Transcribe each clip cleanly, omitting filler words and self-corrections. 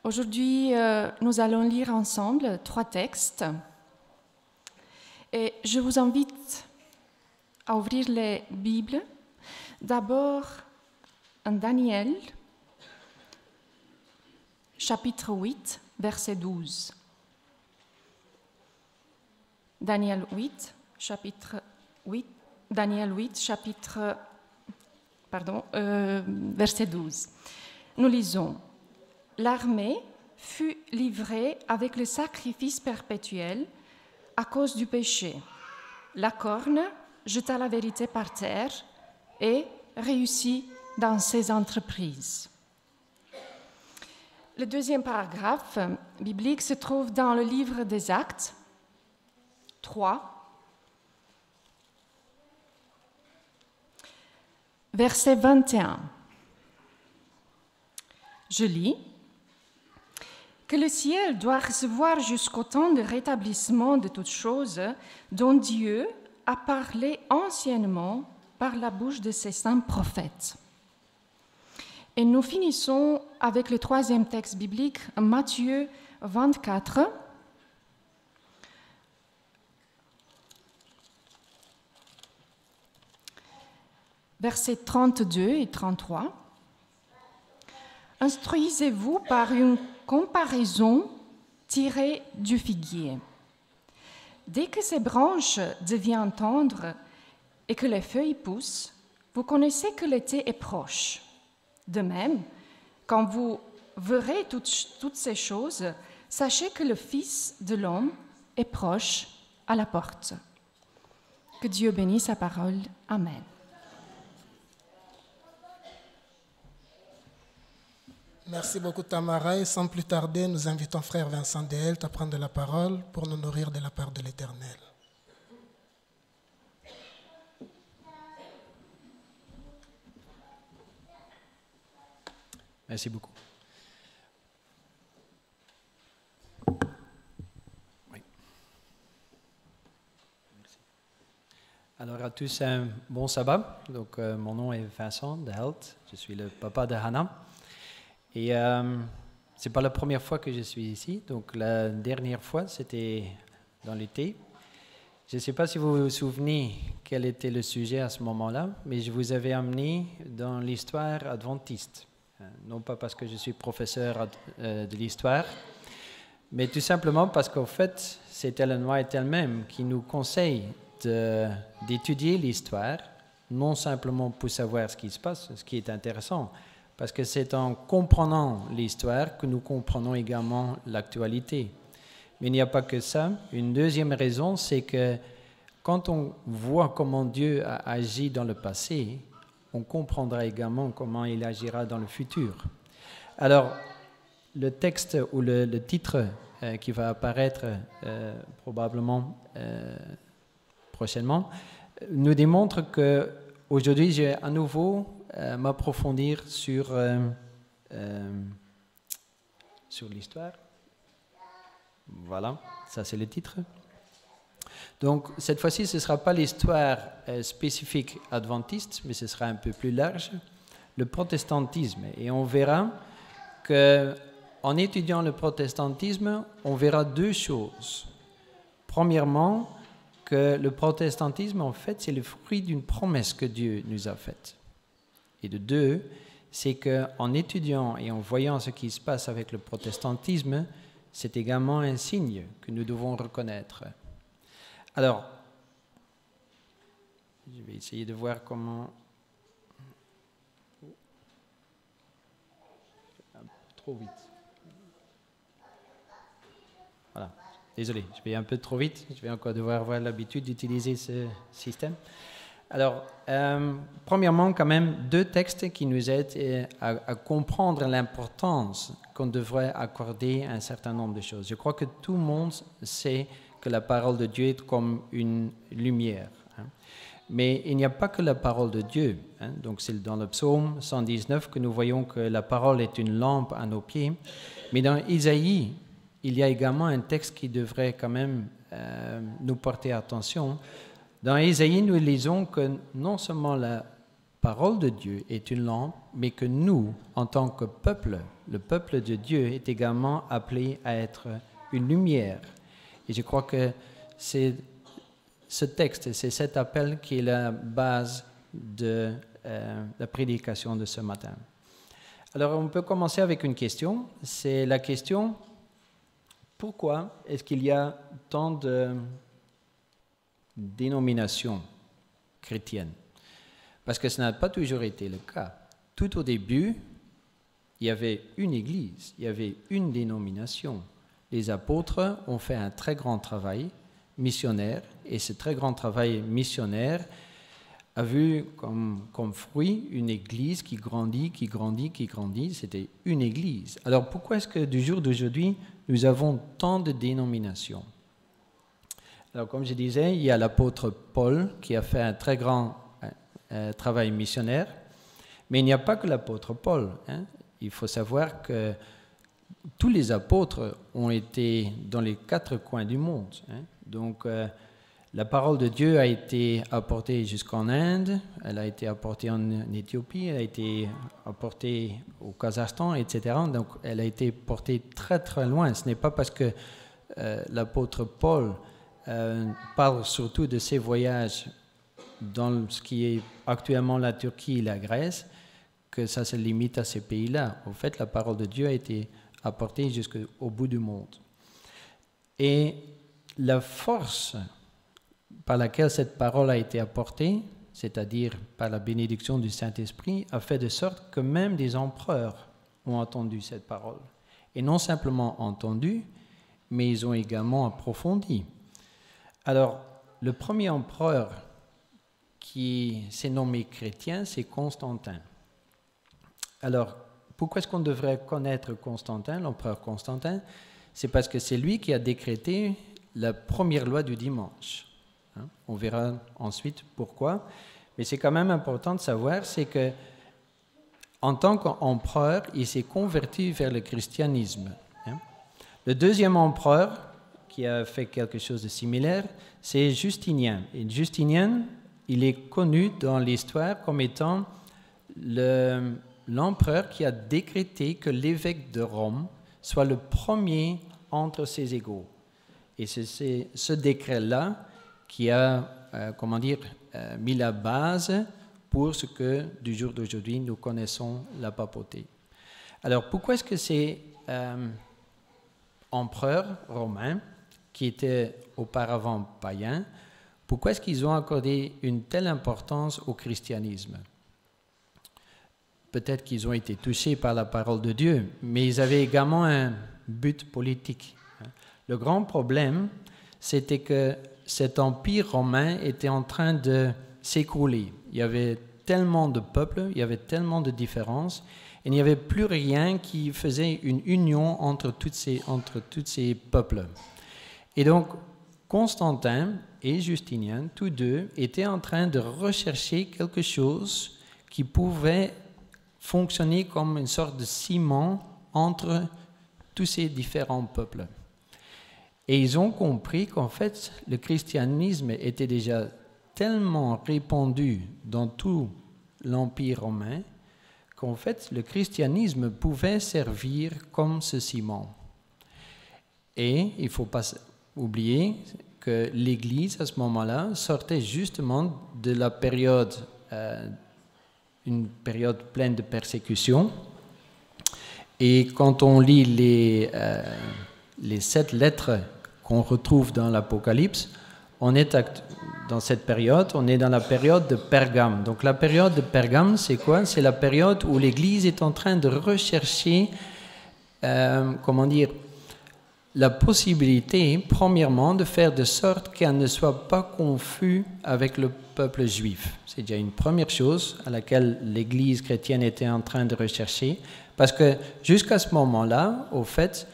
Aujourd'hui, nous allons lire ensemble 3 textes. Et je vous invite à ouvrir les Bibles. D'abord, en Daniel, chapitre 8, verset 12. Daniel 8, verset 12. Nous lisons. L'armée fut livrée avec le sacrifice perpétuel à cause du péché. La corne jeta la vérité par terre et réussit dans ses entreprises. Le deuxième paragraphe biblique se trouve dans le livre des Actes 3, verset 21. Je lis. Que le ciel doit recevoir jusqu'au temps de rétablissement de toutes choses dont Dieu a parlé anciennement par la bouche de ses saints prophètes. Et nous finissons avec le 3e texte biblique, Matthieu 24, versets 32 et 33. Instruisez-vous par une comparaison tirée du figuier. Dès que ses branches deviennent tendres et que les feuilles poussent, vous connaissez que l'été est proche. De même, quand vous verrez toutes ces choses, sachez que le Fils de l'homme est proche à la porte. Que Dieu bénisse sa parole. Amen. Merci beaucoup Tamara et sans plus tarder, nous invitons frère Vincent Dehelt à prendre la parole pour nous nourrir de la part de l'Éternel. Merci beaucoup. Oui. Merci. Alors à tous un bon sabbat. Donc mon nom est Vincent Dehelt, je suis le papa de Hannah. Et ce n'est pas la première fois que je suis ici, donc la dernière fois, c'était dans l'été. Je ne sais pas si vous vous souvenez quel était le sujet à ce moment-là, mais je vous avais amené dans l'histoire adventiste. Non pas parce que je suis professeur de l'histoire, mais tout simplement parce qu'en fait, c'est Ellen White elle-même qui nous conseille d'étudier l'histoire, non simplement pour savoir ce qui se passe, ce qui est intéressant, parce que c'est en comprenant l'histoire que nous comprenons également l'actualité. Mais il n'y a pas que ça. Une deuxième raison, c'est que quand on voit comment Dieu a agi dans le passé, on comprendra également comment il agira dans le futur. Alors, le texte ou le titre qui va apparaître probablement prochainement nous démontre qu'aujourd'hui, j'ai à nouveau m'approfondir sur l'histoire. Voilà, ça c'est le titre. Donc cette fois-ci, ce ne sera pas l'histoire spécifique adventiste, mais ce sera un peu plus large, le protestantisme. Et on verra qu'en étudiant le protestantisme, on verra 2 choses. Premièrement, que le protestantisme, en fait, c'est le fruit d'une promesse que Dieu nous a faite. Et de 2, c'est qu'en étudiant et en voyant ce qui se passe avec le protestantisme, c'est également un signe que nous devons reconnaître. Alors, je vais essayer de voir comment... Trop vite. Voilà. Désolé, je vais un peu trop vite. Je vais encore devoir avoir l'habitude d'utiliser ce système. Alors, premièrement, quand même, 2 textes qui nous aident à comprendre l'importance qu'on devrait accorder à un certain nombre de choses. Je crois que tout le monde sait que la parole de Dieu est comme une lumière. Mais il n'y a pas que la parole de Dieu. Donc, c'est dans le psaume 119 que nous voyons que la parole est une lampe à nos pieds. Mais dans Isaïe, il y a également un texte qui devrait quand même nous porter attention. Dans Isaïe, nous lisons que non seulement la parole de Dieu est une lampe, mais que nous, en tant que peuple, le peuple de Dieu est également appelé à être une lumière. Et je crois que c'est ce texte, c'est cet appel qui est la base de la prédication de ce matin. Alors, on peut commencer avec une question. C'est la question, pourquoi est-ce qu'il y a tant de dénominations chrétiennes? Parce que ce n'a pas toujours été le cas. Tout au début, il y avait une église, il y avait une dénomination. Les apôtres ont fait un très grand travail missionnaire, et ce très grand travail missionnaire a vu comme fruit une église qui grandit, qui grandit, qui grandit. C'était une église. Alors pourquoi est-ce que du jour d'aujourd'hui, nous avons tant de dénominations? Alors comme je disais, il y a l'apôtre Paul qui a fait un très grand travail missionnaire, mais il n'y a pas que l'apôtre Paul. Il faut savoir que tous les apôtres ont été dans les 4 coins du monde. Donc, la parole de Dieu a été apportée jusqu'en Inde, elle a été apportée en Éthiopie, elle a été apportée au Kazakhstan, etc. Donc, elle a été portée très très loin. Ce n'est pas parce que l'apôtre Paul parle surtout de ses voyages dans ce qui est actuellement la Turquie et la Grèce, que ça se limite à ces pays-là. En fait, la parole de Dieu a été apportée jusqu'au bout du monde. Et la force par laquelle cette parole a été apportée, c'est-à-dire par la bénédiction du Saint-Esprit, a fait de sorte que même des empereurs ont entendu cette parole. Et non simplement entendu, mais ils ont également approfondi. Alors, le premier empereur qui s'est nommé chrétien, c'est Constantin. Alors, pourquoi est-ce qu'on devrait connaître Constantin, l'empereur Constantin? C'est parce que c'est lui qui a décrété la première loi du dimanche. On verra ensuite pourquoi. Mais c'est quand même important de savoir, c'est que en tant qu'empereur, il s'est converti vers le christianisme. Le deuxième empereur qui a fait quelque chose de similaire, c'est Justinien. Et Justinien, il est connu dans l'histoire comme étant l'empereur qui a décrété que l'évêque de Rome soit le premier entre ses égaux. Et c'est ce décret-là qui a, mis la base pour ce que, du jour d'aujourd'hui, nous connaissons la papauté. Alors, pourquoi est-ce que ces empereurs romains, qui étaient auparavant païens, pourquoi est-ce qu'ils ont accordé une telle importance au christianisme? Peut-être qu'ils ont été touchés par la parole de Dieu, mais ils avaient également un but politique. Le grand problème, c'était que cet empire romain était en train de s'écrouler. Il y avait tellement de peuples, il y avait tellement de différences, et il n'y avait plus rien qui faisait une union entre tous ces peuples. Et donc, Constantin et Justinien, tous deux, étaient en train de rechercher quelque chose qui pouvait fonctionner comme une sorte de ciment entre tous ces différents peuples. Et ils ont compris qu'en fait, le christianisme était déjà tellement répandu dans tout l'Empire romain qu'en fait, le christianisme pouvait servir comme ce ciment. Et il ne faut pas oublier que l'Église, à ce moment-là, sortait justement de la période, une période pleine de persécution. Et quand on lit les 7 lettres qu'on retrouve dans l'Apocalypse, on est dans cette période, on est dans la période de Pergame. Donc la période de Pergame, c'est quoi? C'est la période où l'Église est en train de rechercher, la possibilité, premièrement, de faire de sorte qu'elle ne soit pas confuse avec le peuple juif. C'est déjà une première chose à laquelle l'Église chrétienne était en train de rechercher, parce que jusqu'à ce moment-là, au fait,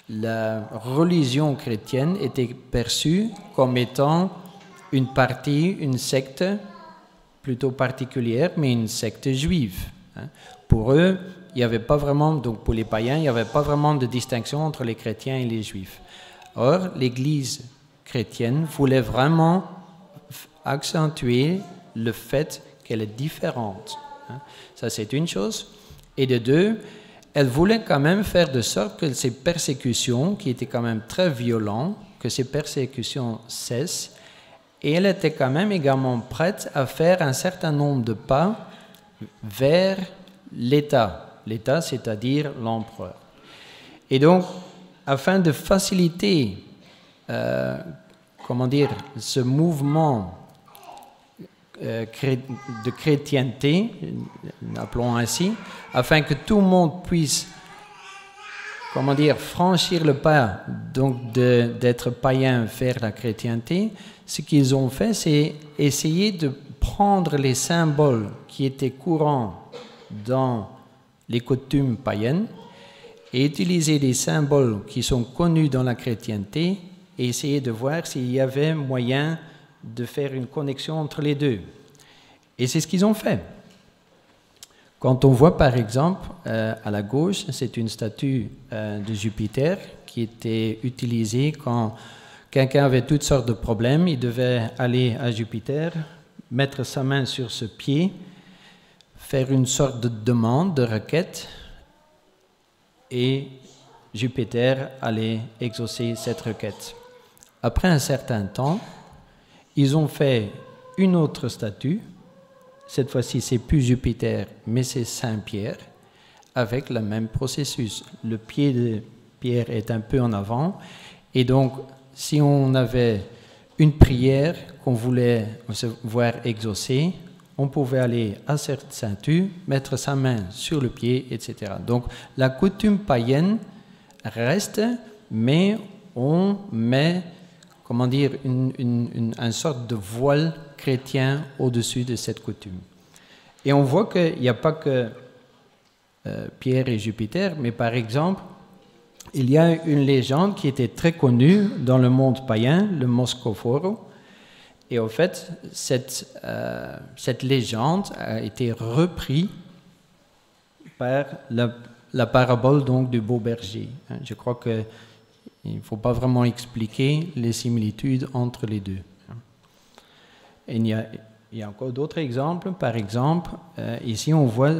la religion chrétienne était perçue comme étant une partie, une secte plutôt particulière, mais une secte juive. Pour eux, il n'y avait pas vraiment, donc pour les païens, il n'y avait pas vraiment de distinction entre les chrétiens et les juifs. Or, l'Église chrétienne voulait vraiment accentuer le fait qu'elle est différente. Ça, c'est une chose. Et de deux, elle voulait quand même faire de sorte que ces persécutions, qui étaient quand même très violentes, que ces persécutions cessent. Et elle était quand même également prête à faire un certain nombre de pas vers l'État. L'État, c'est-à-dire l'empereur. Et donc, afin de faciliter, ce mouvement de chrétienté, appelons ainsi, afin que tout le monde puisse, franchir le pas donc d'être païen vers la chrétienté, ce qu'ils ont fait, c'est essayer de prendre les symboles qui étaient courants dans les coutumes païennes et utiliser des symboles qui sont connus dans la chrétienté et essayer de voir s'il y avait moyen de faire une connexion entre les deux. Et c'est ce qu'ils ont fait. Quand on voit par exemple à la gauche, c'est une statue de Jupiter qui était utilisée quand quelqu'un avait toutes sortes de problèmes. Il devait aller à Jupiter, mettre sa main sur ce pied, faire une sorte de demande, de requête, et Jupiter allait exaucer cette requête. Après un certain temps, ils ont fait une autre statue. Cette fois-ci, c'est plus Jupiter, mais c'est Saint-Pierre, avec le même processus. Le pied de Pierre est un peu en avant, et donc, si on avait une prière qu'on voulait se voir exaucer, on pouvait aller à cette statue, mettre sa main sur le pied, etc. Donc, la coutume païenne reste, mais on met, une sorte de voile chrétien au-dessus de cette coutume. Et on voit qu'il n'y a pas que Pierre et Jupiter, mais par exemple, il y a une légende qui était très connue dans le monde païen, le Moscoforo. Et en fait, cette légende a été reprise par la parabole donc, du beau berger. Je crois qu'il ne faut pas vraiment expliquer les similitudes entre les deux. Et il y a encore d'autres exemples. Par exemple, ici on voit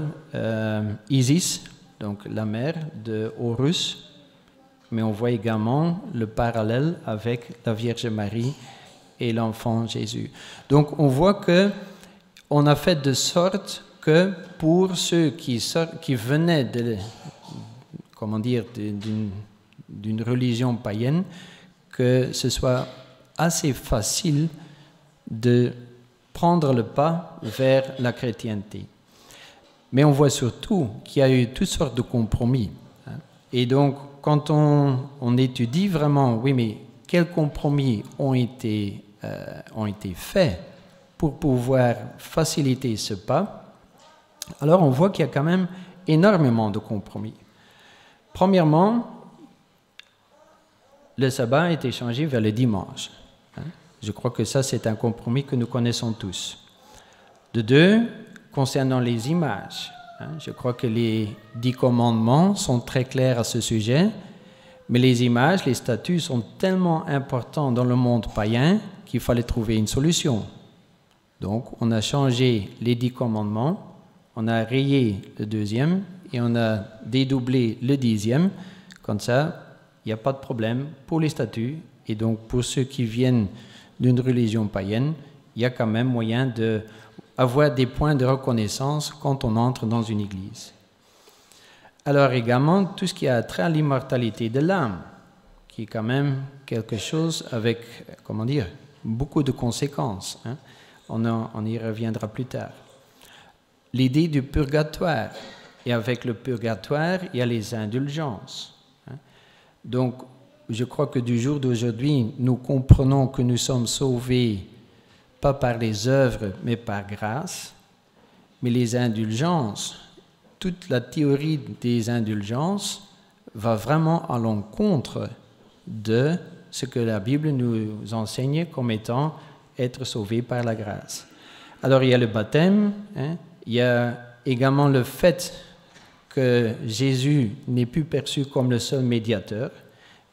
Isis, donc la mère de Horus, mais on voit également le parallèle avec la Vierge Marie et l'enfant Jésus. Donc on voit que on a fait de sorte que pour ceux qui venaient d'une religion païenne, que ce soit assez facile de prendre le pas vers la chrétienté. Mais on voit surtout qu'il y a eu toutes sortes de compromis. Et donc, quand on étudie vraiment, oui, mais quels compromis ont été faits pour pouvoir faciliter ce pas, alors on voit qu'il y a quand même énormément de compromis. Premièrement, le sabbat a été changé vers le dimanche. Je crois que ça, c'est un compromis que nous connaissons tous. De deux, concernant les images, je crois que les 10 commandements sont très clairs à ce sujet, mais les images, les statues sont tellement importants dans le monde païen qu'il fallait trouver une solution. Donc, on a changé les 10 commandements, on a rayé le 2e et on a dédoublé le 10e. Comme ça, il n'y a pas de problème pour les statues. Et donc, pour ceux qui viennent d'une religion païenne, il y a quand même moyen d'avoir des points de reconnaissance quand on entre dans une église. Alors également, tout ce qui a trait à l'immortalité de l'âme, qui est quand même quelque chose avec, beaucoup de conséquences. On y reviendra plus tard. L'idée du purgatoire, et avec le purgatoire, il y a les indulgences. Donc, je crois que du jour d'aujourd'hui, nous comprenons que nous sommes sauvés pas par les œuvres, mais par grâce. Mais les indulgences, toute la théorie des indulgences va vraiment à l'encontre de ce que la Bible nous enseigne comme étant être sauvé par la grâce. Alors, il y a le baptême, il y a également le fait que Jésus n'est plus perçu comme le seul médiateur.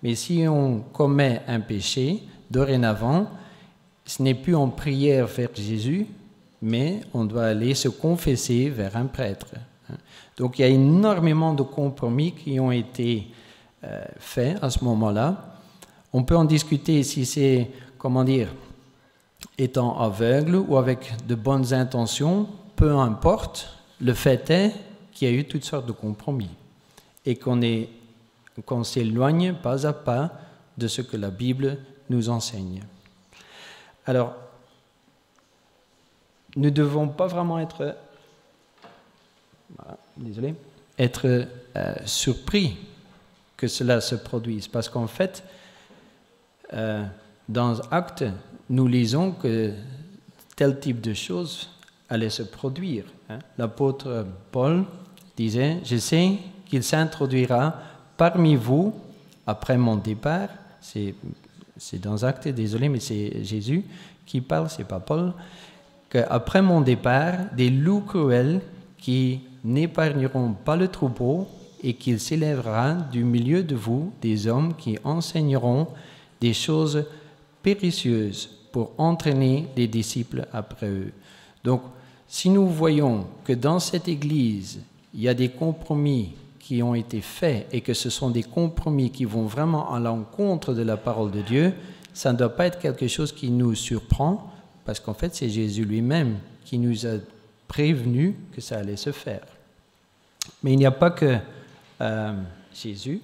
Mais si on commet un péché, dorénavant, ce n'est plus en prière vers Jésus, mais on doit aller se confesser vers un prêtre. Donc il y a énormément de compromis qui ont été faits à ce moment-là. On peut en discuter si c'est, comment dire, étant aveugle ou avec de bonnes intentions, peu importe. Le fait est qu'il y a eu toutes sortes de compromis et qu'on s'éloigne pas à pas de ce que la Bible nous enseigne. Alors, nous ne devons pas vraiment être, surpris que cela se produise, parce qu'en fait, dans Actes, nous lisons que tel type de choses allait se produire. L'apôtre Paul disait « Je sais qu'il s'introduira parmi vous après mon départ ». C'est dans Actes, désolé, mais c'est Jésus qui parle, c'est pas Paul. Qu'après mon départ, des loups cruels qui n'épargneront pas le troupeau et qu'il s'élèvera du milieu de vous des hommes qui enseigneront des choses périlleuses pour entraîner les disciples après eux. Donc, si nous voyons que dans cette Église, il y a des compromis qui ont été faits et que ce sont des compromis qui vont vraiment à l'encontre de la parole de Dieu, ça ne doit pas être quelque chose qui nous surprend, parce qu'en fait, c'est Jésus lui-même qui nous a prévenus que ça allait se faire. Mais il n'y a pas que Jésus,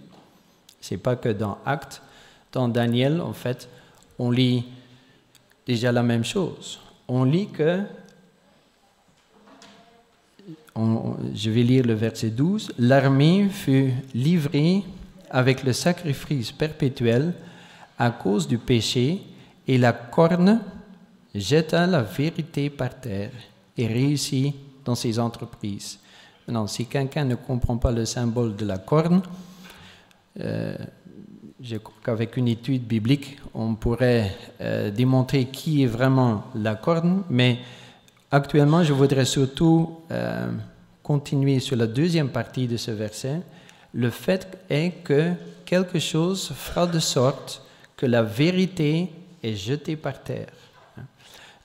c'est pas que dans Actes, dans Daniel, en fait, on lit déjà la même chose. On lit que, je vais lire le verset 12, « L'armée fut livrée avec le sacrifice perpétuel à cause du péché, et la corne jeta la vérité par terre et réussit dans ses entreprises. » Maintenant, si quelqu'un ne comprend pas le symbole de la corne, je crois qu'avec une étude biblique, on pourrait démontrer qui est vraiment la corne, mais actuellement, je voudrais surtout continuer sur la deuxième partie de ce verset. Le fait est que quelque chose fera de sorte que la vérité est jetée par terre.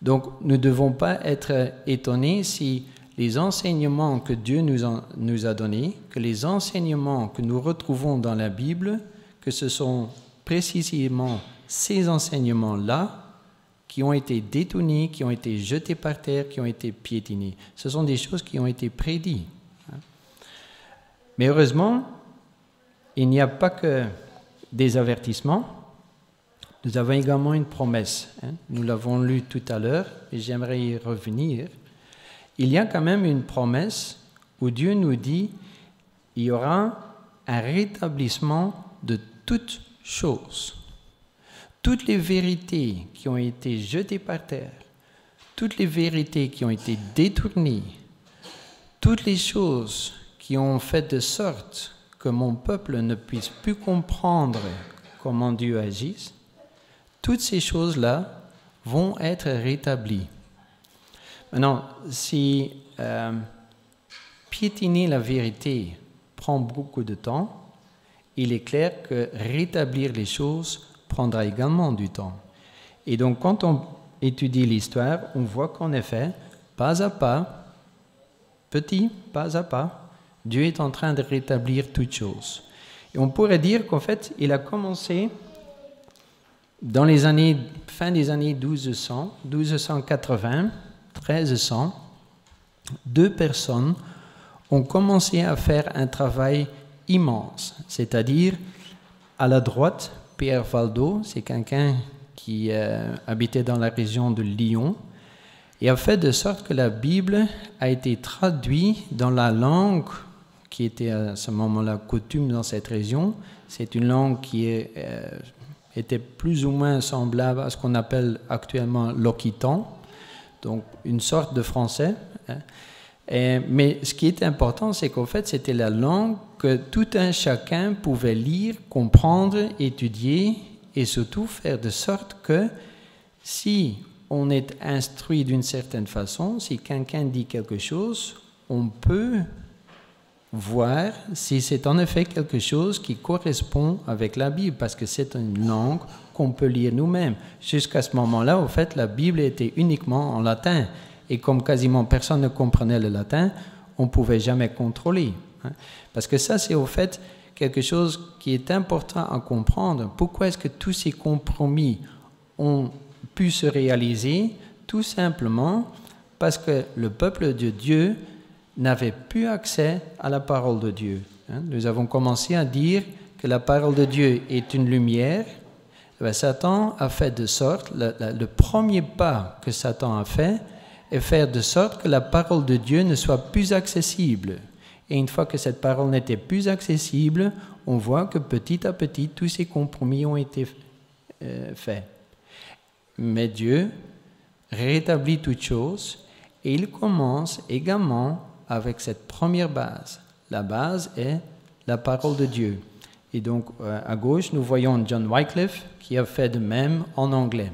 Donc, nous ne devons pas être étonnés si les enseignements que Dieu nous a donnés, que les enseignements que nous retrouvons dans la Bible, que ce sont précisément ces enseignements-là qui ont été détournés, qui ont été jetés par terre, qui ont été piétinés. Ce sont des choses qui ont été prédites. Mais heureusement, il n'y a pas que des avertissements. Nous avons également une promesse. Nous l'avons lu tout à l'heure et j'aimerais y revenir. Il y a quand même une promesse où Dieu nous dit qu'il y aura un rétablissement de toutes choses. Toutes les vérités qui ont été jetées par terre, toutes les vérités qui ont été détournées, toutes les choses qui ont fait de sorte que mon peuple ne puisse plus comprendre comment Dieu agit, toutes ces choses-là vont être rétablies. Maintenant, si piétiner la vérité prend beaucoup de temps, il est clair que rétablir les choses prendra également du temps. Et donc, quand on étudie l'histoire, on voit qu'en effet, pas à pas, petit pas à pas, Dieu est en train de rétablir toutes choses. Et on pourrait dire qu'en fait, il a commencé dans les années, fin des années 1200, 1280, 1300, deux personnes ont commencé à faire un travail immense, c'est-à-dire à la droite, Pierre Valdo, c'est quelqu'un qui habitait dans la région de Lyon et a fait de sorte que la Bible a été traduite dans la langue qui était à ce moment-là coutume dans cette région. C'est une langue qui était plus ou moins semblable à ce qu'on appelle actuellement l'occitan, donc une sorte de français. Mais ce qui est important, c'est qu'en fait, c'était la langue que tout un chacun pouvait lire, comprendre, étudier et surtout faire de sorte que si on est instruit d'une certaine façon, si quelqu'un dit quelque chose, on peut voir si c'est en effet quelque chose qui correspond avec la Bible, parce que c'est une langue qu'on peut lire nous-mêmes. Jusqu'à ce moment-là, en fait, la Bible était uniquement en latin. et comme quasiment personne ne comprenait le latin, on ne pouvait jamais contrôler. Hein. Parce que ça, c'est au fait quelque chose qui est important à comprendre. Pourquoi est-ce que tous ces compromis ont pu se réaliser? Tout simplement parce que le peuple de Dieu n'avait plus accès à la parole de Dieu. Hein. Nous avons commencé à dire que la parole de Dieu est une lumière. Ben, Satan a fait de sorte, le premier pas que Satan a fait est faire de sorte que la parole de Dieu ne soit plus accessible. Et une fois que cette parole n'était plus accessible, on voit que petit à petit, tous ces compromis ont été faits. Mais Dieu rétablit toutes choses et il commence également avec cette première base. La base est la parole de Dieu. Et donc, à gauche, nous voyons John Wycliffe qui a fait de même en anglais.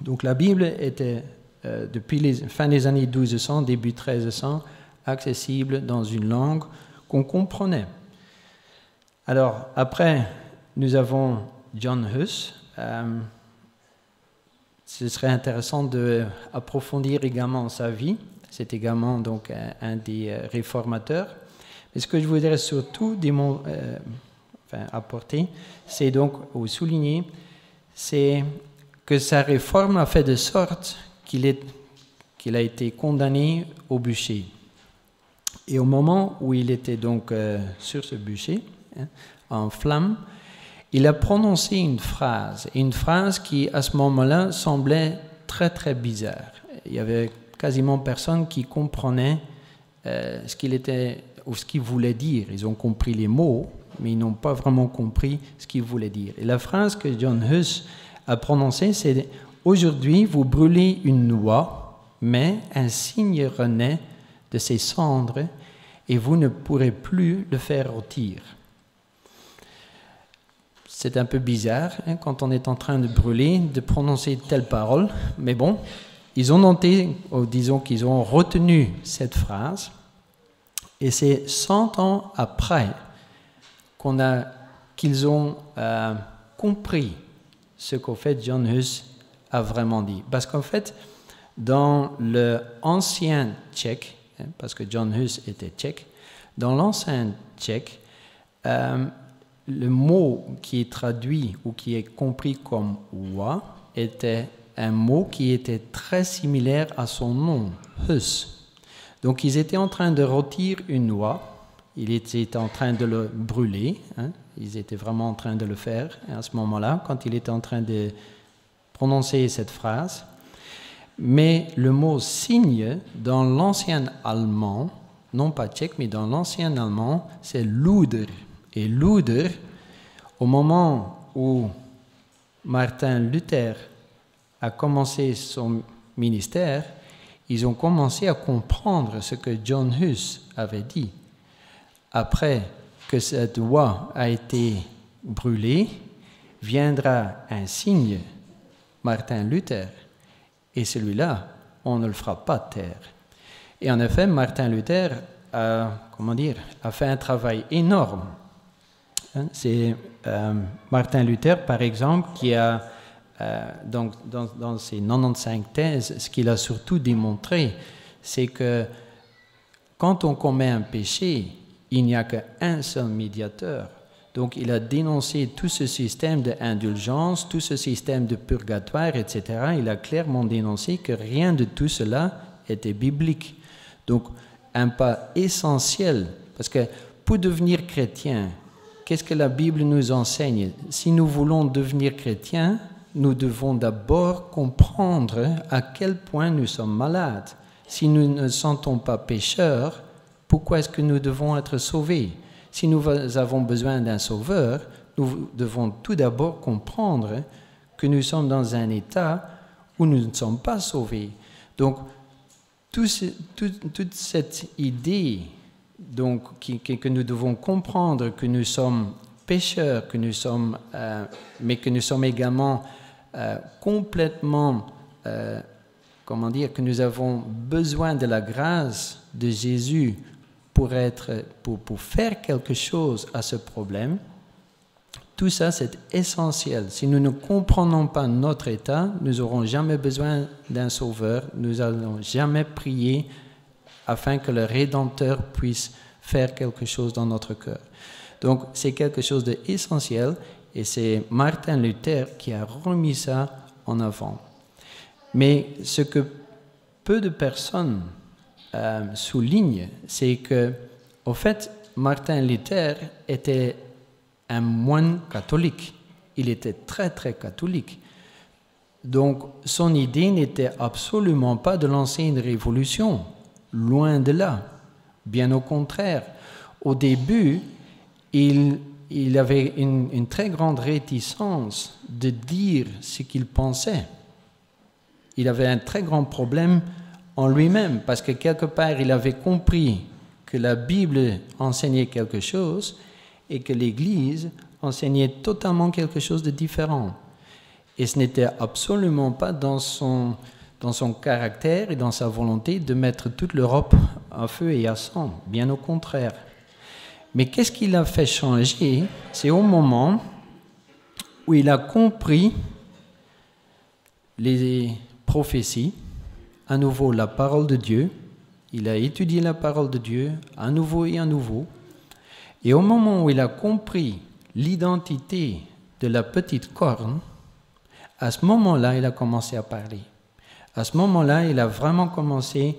Donc, la Bible était, depuis les fin des années 1200, début 1300, accessible dans une langue qu'on comprenait. Alors, après, nous avons John Huss. Ce serait intéressant d'approfondir également sa vie. C'est également donc un des réformateurs. Mais ce que je voudrais surtout apporter, c'est donc, ou souligner, c'est que sa réforme a fait de sorte qu'il a été condamné au bûcher. Et au moment où il était donc sur ce bûcher, en flammes, il a prononcé une phrase qui, à ce moment-là, semblait très, très bizarre. Il y avait quasiment personne qui comprenait ce qu'il était ou ce qu'il voulait dire. Ils ont compris les mots, mais ils n'ont pas vraiment compris ce qu'il voulait dire. Et la phrase que John Huss a prononcée, c'est « Aujourd'hui, vous brûlez une noix, mais un cygne renaît de ses cendres et vous ne pourrez plus le faire rôtir. » C'est un peu bizarre quand on est en train de brûler, de prononcer telle parole, mais bon, ils ont noté, disons qu'ils ont retenu cette phrase, et c'est 100 ans après qu'ils ont compris ce qu'au fait John Huss a vraiment dit. Parce qu'en fait, dans l'ancien tchèque, parce que John Huss était tchèque, dans l'ancien tchèque, le mot qui est traduit ou qui est compris comme « wa » était un mot qui était très similaire à son nom, « Huss ». Donc, ils étaient en train de rôtir une noix, ils étaient en train de le brûler, ils étaient vraiment en train de le faire à ce moment-là, quand il était en train de prononcer cette phrase. Mais le mot « cygne » dans l'ancien allemand, non pas tchèque, mais dans l'ancien allemand, c'est « luder ». Et Luder, au moment où Martin Luther a commencé son ministère, ils ont commencé à comprendre ce que John Huss avait dit. Après que cette loi a été brûlée, viendra un cygne, Martin Luther, et celui-là, on ne le fera pas taire. Et en effet, Martin Luther a fait un travail énorme. C'est Martin Luther, par exemple, qui a, dans ses 95 thèses, ce qu'il a surtout démontré, c'est que quand on commet un péché, il n'y a qu'un seul médiateur. Donc, il a dénoncé tout ce système d'indulgence, tout ce système de purgatoire, etc. Il a clairement dénoncé que rien de tout cela était biblique. Donc, un pas essentiel, parce que pour devenir chrétien, qu'est-ce que la Bible nous enseigne? Si nous voulons devenir chrétiens, nous devons d'abord comprendre à quel point nous sommes malades. Si nous ne sentons pas pécheurs, pourquoi est-ce que nous devons être sauvés? Si nous avons besoin d'un sauveur, nous devons tout d'abord comprendre que nous sommes dans un état où nous ne sommes pas sauvés. Donc, toute cette idée donc, que nous devons comprendre que nous sommes pécheurs, que nous sommes, mais que nous sommes également complètement, que nous avons besoin de la grâce de Jésus pour faire quelque chose à ce problème. Tout ça, c'est essentiel. Si nous ne comprenons pas notre état, nous n'aurons jamais besoin d'un sauveur, nous n'allons jamais prier afin que le Rédempteur puisse faire quelque chose dans notre cœur. Donc, c'est quelque chose d'essentiel et c'est Martin Luther qui a remis ça en avant. Mais ce que peu de personnes soulignent, c'est que, au fait, Martin Luther était un moine catholique. Il était très, très catholique. Donc, son idée n'était absolument pas de lancer une révolution. Loin de là. Bien au contraire. Au début, il avait une très grande réticence de dire ce qu'il pensait. Il avait un très grand problème en lui-même, parce que quelque part, il avait compris que la Bible enseignait quelque chose et que l'Église enseignait totalement quelque chose de différent. Et ce n'était absolument pas dans son caractère et dans sa volonté de mettre toute l'Europe à feu et à sang, bien au contraire. Mais qu'est-ce qui l'a fait changer? C'est au moment où il a compris les prophéties, à nouveau la parole de Dieu, il a étudié la parole de Dieu à nouveau et à nouveau, et au moment où il a compris l'identité de la petite corne, à ce moment-là, il a commencé à parler. À ce moment-là, il a vraiment commencé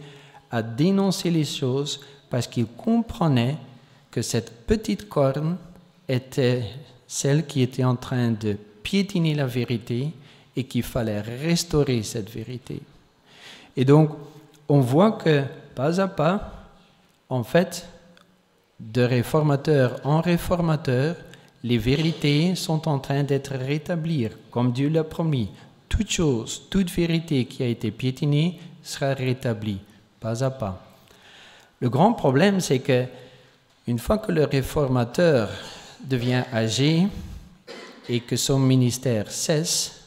à dénoncer les choses parce qu'il comprenait que cette petite corne était celle qui était en train de piétiner la vérité et qu'il fallait restaurer cette vérité. Et donc, on voit que, pas à pas, en fait, de réformateur en réformateur, les vérités sont en train d'être rétablies, comme Dieu l'a promis. Toute chose, toute vérité qui a été piétinée sera rétablie, pas à pas. Le grand problème, c'est que une fois que le réformateur devient âgé et que son ministère cesse,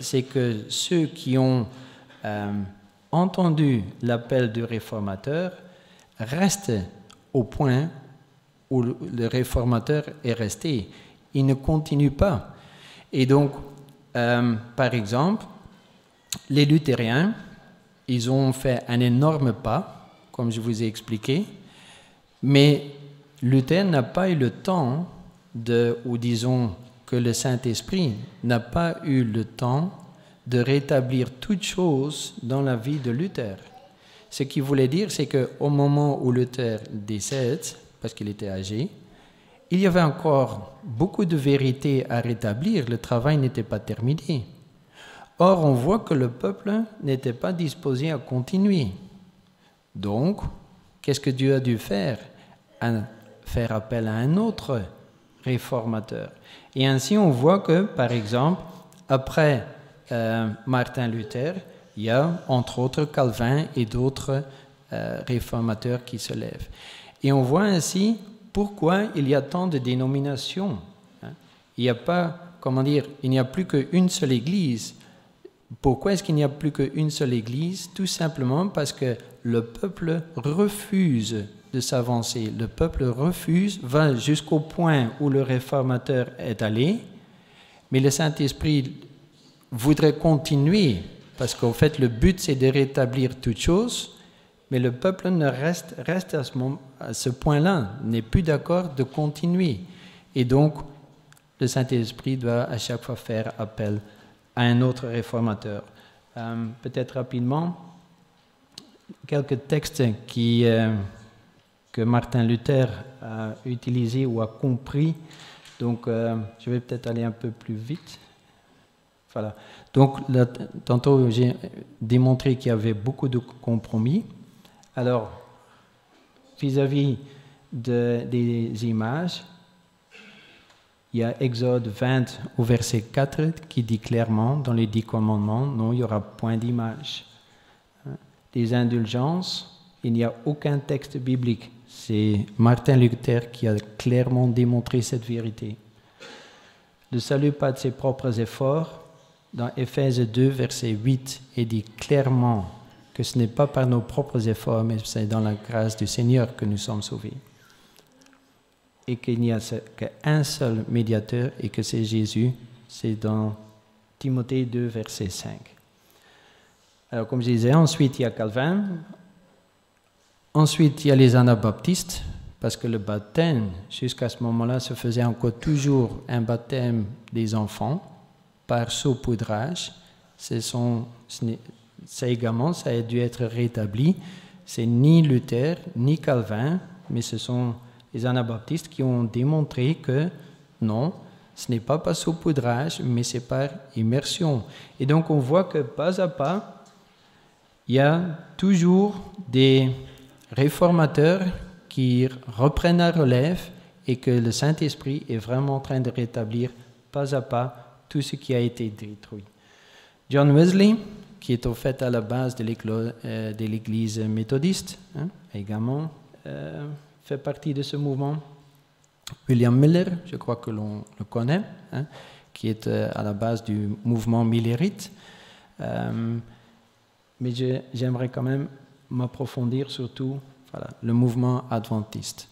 c'est que ceux qui ont entendu l'appel du réformateur restent au point où le réformateur est resté. Il ne continue pas. Et donc, par exemple, les luthériens, ils ont fait un énorme pas, comme je vous ai expliqué, mais Luther n'a pas eu le temps ou disons que le Saint-Esprit n'a pas eu le temps de rétablir toute chose dans la vie de Luther. Ce qu'il voulait dire, c'est qu'au moment où Luther décède, parce qu'il était âgé, il y avait encore beaucoup de vérités à rétablir, le travail n'était pas terminé. Or, on voit que le peuple n'était pas disposé à continuer. Donc, qu'est-ce que Dieu a dû faire? Faire appel à un autre réformateur. Et ainsi, on voit que, par exemple, après Martin Luther, il y a entre autres Calvin et d'autres réformateurs qui se lèvent. Et on voit ainsi pourquoi il y a tant de dénominations. Il n'y a pas, il n'y a plus qu'une seule église. Pourquoi est-ce qu'il n'y a plus qu'une seule église? Tout simplement parce que le peuple refuse de s'avancer. Le peuple refuse, va jusqu'au point où le réformateur est allé, mais le Saint-Esprit voudrait continuer, parce qu'en fait, le but, c'est de rétablir toute chose, mais le peuple ne reste à ce point-là, n'est plus d'accord de continuer. Et donc, le Saint-Esprit doit à chaque fois faire appel à un autre réformateur. Peut-être rapidement, quelques textes que Martin Luther a utilisés ou a compris. Donc, je vais peut-être aller un peu plus vite. Voilà. Donc, là, tantôt, j'ai démontré qu'il y avait beaucoup de compromis. Alors, vis-à-vis des images, il y a Exode 20 au verset 4 qui dit clairement, dans les 10 commandements, non, il n'y aura point d'image. Les indulgences, il n'y a aucun texte biblique. C'est Martin Luther qui a clairement démontré cette vérité. Le salut pas de ses propres efforts, dans Éphèse 2, verset 8, il dit clairement que ce n'est pas par nos propres efforts, mais c'est dans la grâce du Seigneur que nous sommes sauvés. et qu'il n'y a qu'un seul médiateur et que c'est Jésus. C'est dans Timothée 2, verset 5. Alors, comme je disais, ensuite il y a Calvin. Ensuite, il y a les anabaptistes, parce que le baptême, jusqu'à ce moment-là, se faisait encore toujours un baptême des enfants par saupoudrage. Ça également, ça a dû être rétabli. C'est ni Luther, ni Calvin, mais ce sont les anabaptistes qui ont démontré que non, ce n'est pas par saupoudrage, mais c'est par immersion. Et donc, on voit que pas à pas, il y a toujours des réformateurs qui reprennent la relève et que le Saint-Esprit est vraiment en train de rétablir pas à pas tout ce qui a été détruit. John Wesley, qui est au fait à la base de l'Église méthodiste, également fait partie de ce mouvement. William Miller, je crois que l'on le connaît, qui est à la base du mouvement millerite. Mais j'aimerais quand même m'approfondir surtout le mouvement adventiste.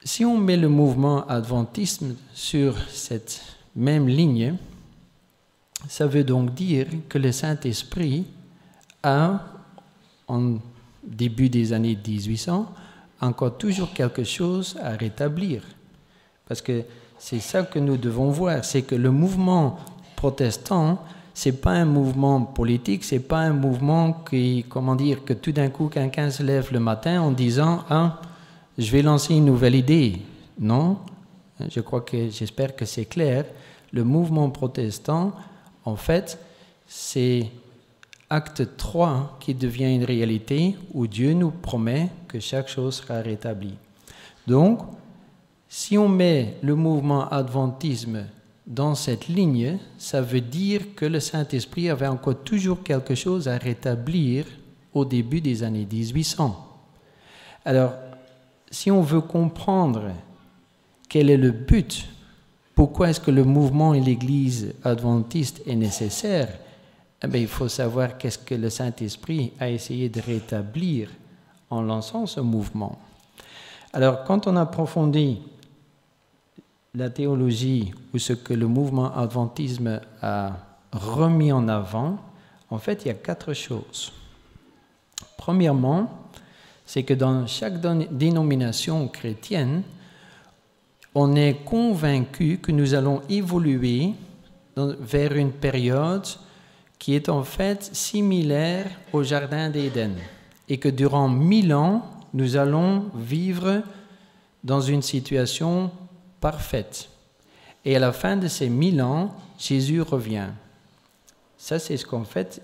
Si on met le mouvement adventisme sur cette même ligne, ça veut donc dire que le Saint-Esprit a, en début des années 1800, encore toujours quelque chose à rétablir. Parce que c'est ça que nous devons voir, c'est que le mouvement protestant, c'est pas un mouvement politique, c'est pas un mouvement qui, que tout d'un coup quelqu'un se lève le matin en disant « Ah, je vais lancer une nouvelle idée ». Non, j'espère que c'est clair. Le mouvement protestant, en fait, c'est acte 3 qui devient une réalité où Dieu nous promet que chaque chose sera rétablie. Donc, si on met le mouvement adventisme dans cette ligne, ça veut dire que le Saint-Esprit avait encore toujours quelque chose à rétablir au début des années 1800. Alors, si on veut comprendre quel est le but, pourquoi est-ce que le mouvement et l'Église adventiste est nécessaire, il faut savoir qu'est-ce que le Saint-Esprit a essayé de rétablir en lançant ce mouvement. Alors, quand on approfondit la théologie ou ce que le mouvement adventisme a remis en avant, en fait, il y a 4 choses. Premièrement, c'est que dans chaque dénomination chrétienne, on est convaincu que nous allons évoluer vers une période qui est en fait similaire au Jardin d'Éden et que durant 1000 ans, nous allons vivre dans une situation parfaite. Et à la fin de ces 1000 ans, Jésus revient. Ça, c'est ce qu'en fait,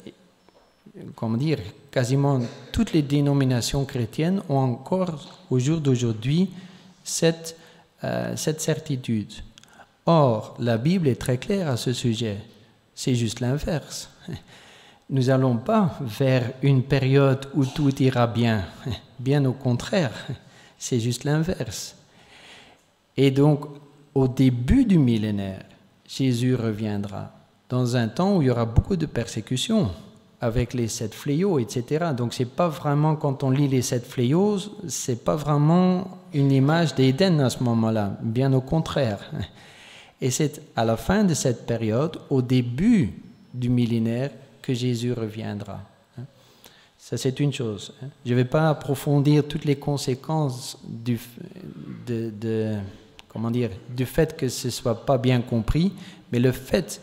quasiment toutes les dénominations chrétiennes ont encore, au jour d'aujourd'hui, cette certitude. Or, la Bible est très claire à ce sujet. C'est juste l'inverse. Nous n'allons pas vers une période où tout ira bien. Bien au contraire, c'est juste l'inverse. Et donc, au début du millénaire, Jésus reviendra dans un temps où il y aura beaucoup de persécutions avec les 7 fléaux, etc. Donc, c'est pas vraiment, quand on lit les 7 fléaux, c'est pas vraiment une image d'Éden à ce moment-là, bien au contraire. Et c'est à la fin de cette période, au début du millénaire, que Jésus reviendra. Ça, c'est une chose. Je ne vais pas approfondir toutes les conséquences du fait que ce ne soit pas bien compris, mais le fait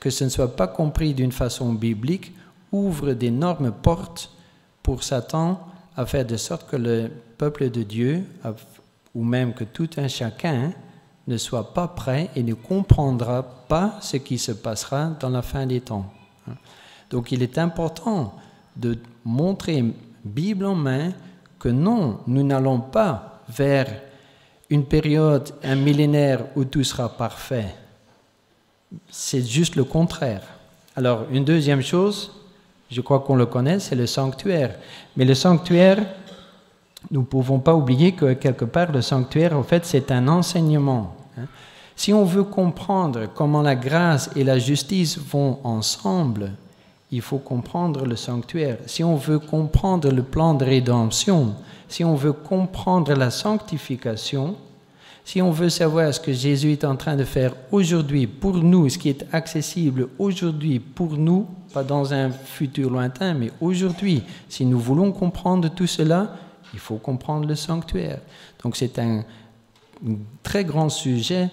que ce ne soit pas compris d'une façon biblique ouvre d'énormes portes pour Satan à faire de sorte que le peuple de Dieu, ou même que tout un chacun, ne soit pas prêt et ne comprendra pas ce qui se passera dans la fin des temps. Donc il est important de montrer, Bible en main, que non, nous n'allons pas vers une période, un millénaire où tout sera parfait. C'est juste le contraire. Alors, une deuxième chose, je crois qu'on le connaît, c'est le sanctuaire. Mais le sanctuaire, nous ne pouvons pas oublier que quelque part, le sanctuaire, en fait, c'est un enseignement. Si on veut comprendre comment la grâce et la justice vont ensemble, il faut comprendre le sanctuaire. Si on veut comprendre le plan de rédemption, si on veut comprendre la sanctification, si on veut savoir ce que Jésus est en train de faire aujourd'hui pour nous, ce qui est accessible aujourd'hui pour nous, pas dans un futur lointain, mais aujourd'hui, si nous voulons comprendre tout cela, il faut comprendre le sanctuaire. Donc c'est un très grand sujet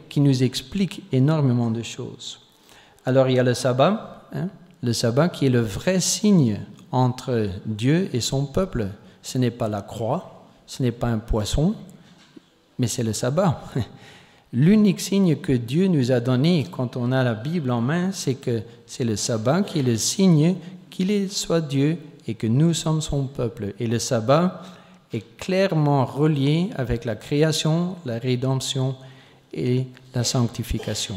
qui nous explique énormément de choses. Alors il y a le sabbat, le sabbat qui est le vrai signe entre Dieu et son peuple. Ce n'est pas la croix, ce n'est pas un poisson, mais c'est le sabbat. L'unique signe que Dieu nous a donné quand on a la Bible en main, c'est que c'est le sabbat qui est le signe qu'il soit Dieu et que nous sommes son peuple. Et le sabbat est clairement relié avec la création, la rédemption et la sanctification.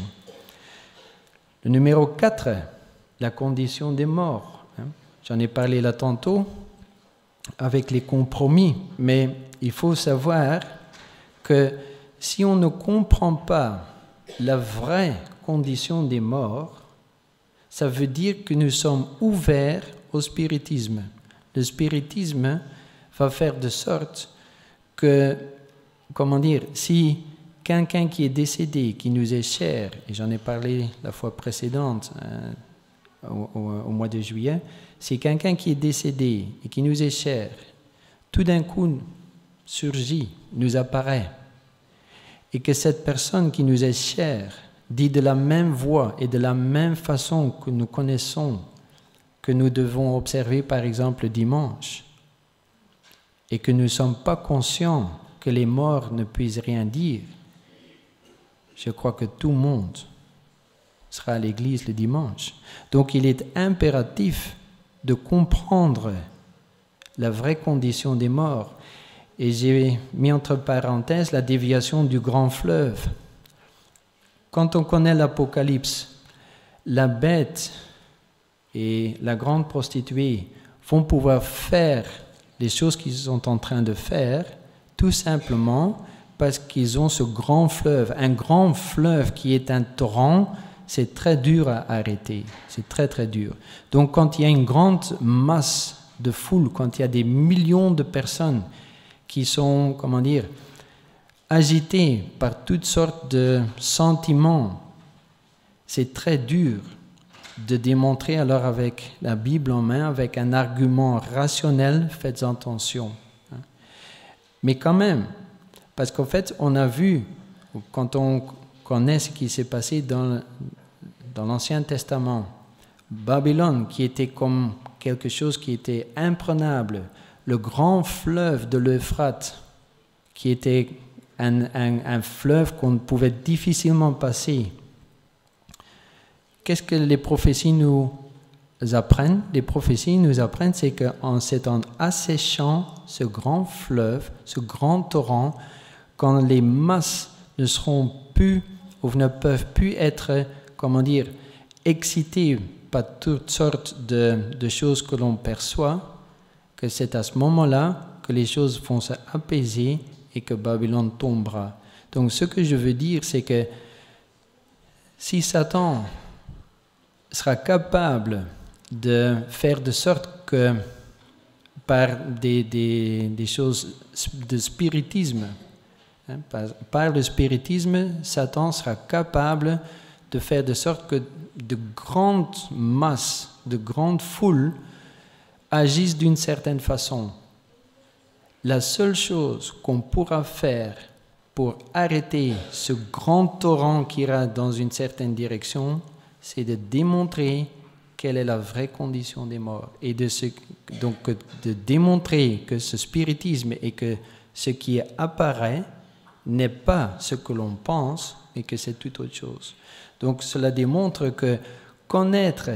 Le numéro 4, la condition des morts. J'en ai parlé là tantôt avec les compromis, mais il faut savoir que si on ne comprend pas la vraie condition des morts, ça veut dire que nous sommes ouverts au spiritisme. Le spiritisme va faire de sorte que, si quelqu'un qui est décédé, qui nous est cher, et j'en ai parlé la fois précédente, au mois de juillet, si quelqu'un qui est décédé et qui nous est cher, tout d'un coup surgit, nous apparaît, et que cette personne qui nous est chère dit de la même voix et de la même façon que nous connaissons, que nous devons observer par exemple le dimanche, et que nous ne sommes pas conscients que les morts ne puissent rien dire, je crois que tout le monde sera à l'église le dimanche. Donc il est impératif de comprendre la vraie condition des morts. Et j'ai mis entre parenthèses la déviation du grand fleuve. Quand on connaît l'Apocalypse, la bête et la grande prostituée vont pouvoir faire les choses qu'ils sont en train de faire, tout simplement parce qu'ils ont ce grand fleuve. Un grand fleuve qui est un torrent, c'est très dur à arrêter. C'est très, très dur. Donc, quand il y a une grande masse de foule, quand il y a des millions de personnes qui sont, agitées par toutes sortes de sentiments, c'est très dur de démontrer alors avec la Bible en main, avec un argument rationnel, faites attention. Mais quand même, parce qu'en fait, on a vu, quand on connaît ce qui s'est passé dans l'Ancien Testament, Babylone, qui était comme quelque chose qui était imprenable, le grand fleuve de l'Euphrate, qui était un fleuve qu'on pouvait difficilement passer. Qu'est-ce que les prophéties nous apprennent? Les prophéties nous apprennent, c'est qu'en asséchant ce grand fleuve, ce grand torrent, quand les masses ne seront plus ou ne peuvent plus être, excitées par toutes sortes de choses que l'on perçoit, que c'est à ce moment-là que les choses vont s'apaiser et que Babylone tombera. Donc ce que je veux dire, c'est que si Satan sera capable de faire de sorte que par des choses de spiritisme, par le spiritisme, Satan sera capable de faire de sorte que de grandes masses, de grandes foules agissent d'une certaine façon. La seule chose qu'on pourra faire pour arrêter ce grand torrent qui ira dans une certaine direction, c'est de démontrer quelle est la vraie condition des morts et donc de démontrer que ce spiritisme et que ce qui apparaît n'est pas ce que l'on pense, mais que c'est tout autre chose. Donc cela démontre que connaître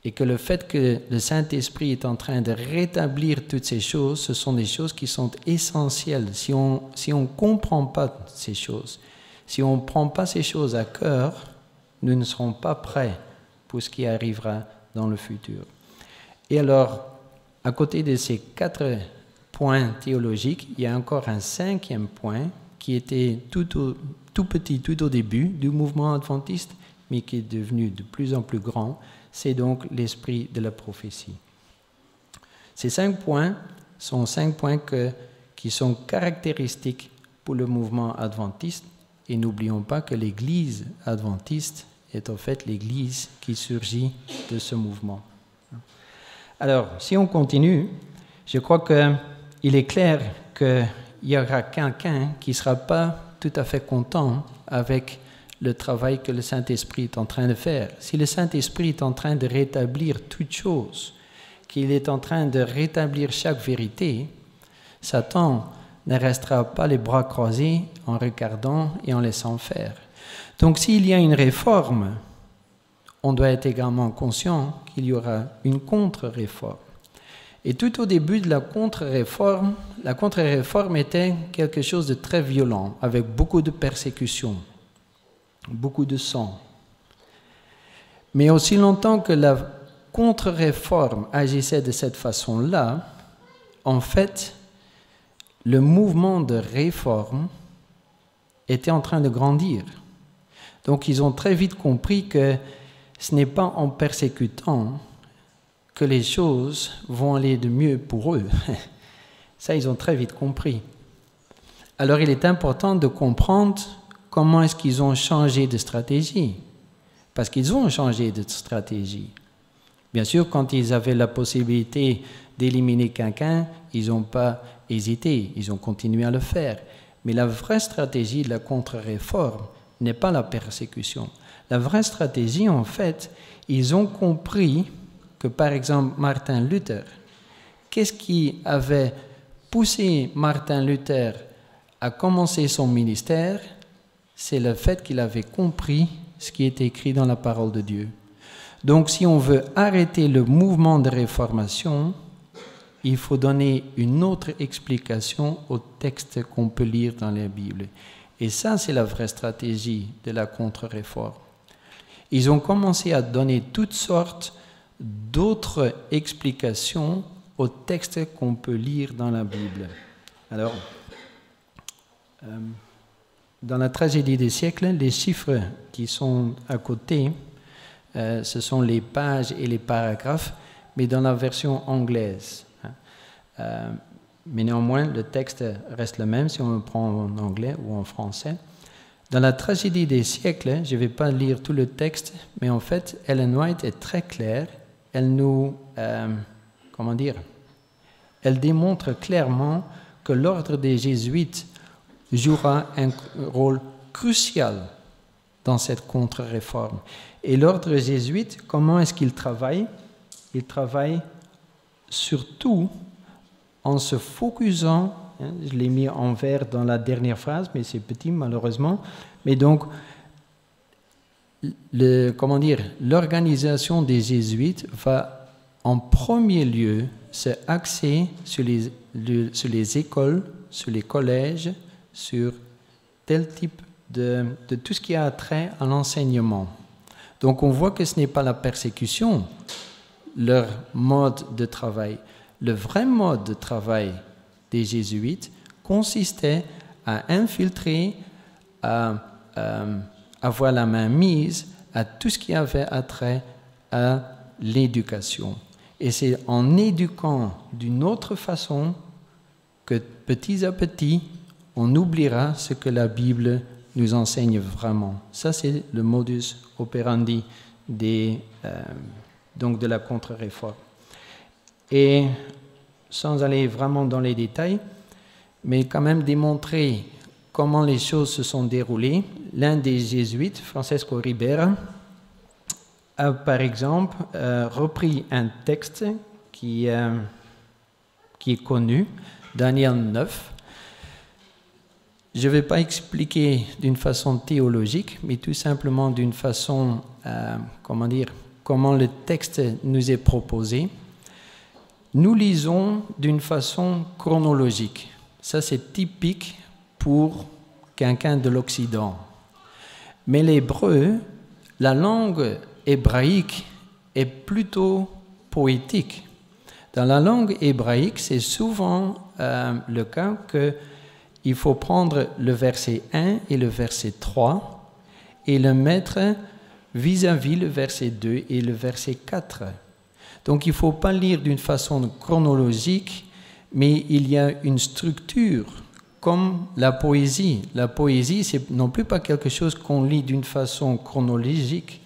et que le fait que le Saint-Esprit est en train de rétablir toutes ces choses, ce sont des choses qui sont essentielles. Si on ne comprend pas ces choses, si on ne prend pas ces choses à cœur, nous ne serons pas prêts pour ce qui arrivera dans le futur. Et alors, à côté de ces 4 points théologiques, il y a encore un 5e point qui était tout petit, tout au début du mouvement adventiste, mais qui est devenu de plus en plus grand, c'est donc l'esprit de la prophétie. Ces 5 points sont 5 points qui sont caractéristiques pour le mouvement adventiste, et n'oublions pas que l'Église adventiste est en fait l'Église qui surgit de ce mouvement. Alors, si on continue, je crois qu'il est clair qu'il y aura quelqu'un qui ne sera pas tout à fait content avec le travail que le Saint-Esprit est en train de faire. Si le Saint-Esprit est en train de rétablir toutes choses, qu'il est en train de rétablir chaque vérité, Satan ne restera pas les bras croisés en regardant et en laissant faire. Donc s'il y a une réforme, on doit être également conscient qu'il y aura une contre-réforme. Et tout au début de la contre-réforme était quelque chose de très violent, avec beaucoup de persécutions, beaucoup de sang. Mais aussi longtemps que la contre-réforme agissait de cette façon-là, en fait, le mouvement de réforme était en train de grandir. Donc ils ont très vite compris que ce n'est pas en persécutant que les choses vont aller de mieux pour eux. Ça, ils ont très vite compris. Alors il est important de comprendre comment est-ce qu'ils ont changé de stratégie. Parce qu'ils ont changé de stratégie. Bien sûr, quand ils avaient la possibilité d'éliminer quelqu'un, ils n'ont pas hésité, ils ont continué à le faire. Mais la vraie stratégie de la contre-réforme n'est pas la persécution. La vraie stratégie, en fait, ils ont compris que, par exemple, Martin Luther, qu'est-ce qui avait poussé Martin Luther à commencer son ministère? C'est le fait qu'il avait compris ce qui est écrit dans la parole de Dieu. Donc, si on veut arrêter le mouvement de réformation, il faut donner une autre explication au texte qu'on peut lire dans la Bible. Et ça, c'est la vraie stratégie de la contre-réforme. Ils ont commencé à donner toutes sortes d'autres explications aux textes qu'on peut lire dans la Bible. Alors, dans la tragédie des siècles, les chiffres qui sont à côté, ce sont les pages et les paragraphes, mais dans la version anglaise. Mais néanmoins, le texte reste le même si on le prend en anglais ou en français. Dans la tragédie des siècles, je ne vais pas lire tout le texte, mais en fait, Ellen White est très claire. Elle nous, elle démontre clairement que l'ordre des Jésuites jouera un rôle crucial dans cette contre-réforme. Et l'ordre jésuite, comment est-ce qu'il travaille? Il travaille surtout en se focusant, je l'ai mis en vert dans la dernière phrase, mais c'est petit malheureusement, mais donc, l'organisation des jésuites va en premier lieu se axer sur les écoles, sur les collèges, sur tel type de tout ce qui a trait à l'enseignement. Donc on voit que ce n'est pas la persécution, leur mode de travail. Le vrai mode de travail des jésuites consistait à infiltrer, à avoir la main mise à tout ce qui avait attrait à l'éducation. Et c'est en éduquant d'une autre façon que petit à petit, on oubliera ce que la Bible nous enseigne vraiment. Ça, c'est le modus operandi donc de la contre-réforme. Et sans aller vraiment dans les détails, mais quand même démontrer comment les choses se sont déroulées, l'un des jésuites, Francesco Ribera, a par exemple repris un texte qui est connu, Daniel 9. Je ne vais pas expliquer d'une façon théologique, mais tout simplement d'une façon, comment le texte nous est proposé. Nous lisons d'une façon chronologique. Ça, c'est typique pour quelqu'un de l'Occident. Mais l'hébreu, la langue hébraïque est plutôt poétique. Dans la langue hébraïque, c'est souvent le cas qu'il faut prendre le verset 1 et le verset 3 et le mettre vis-à-vis le verset 2 et le verset 4. Donc il ne faut pas lire d'une façon chronologique, mais il y a une structure, comme la poésie. La poésie, c'est non plus pas quelque chose qu'on lit d'une façon chronologique.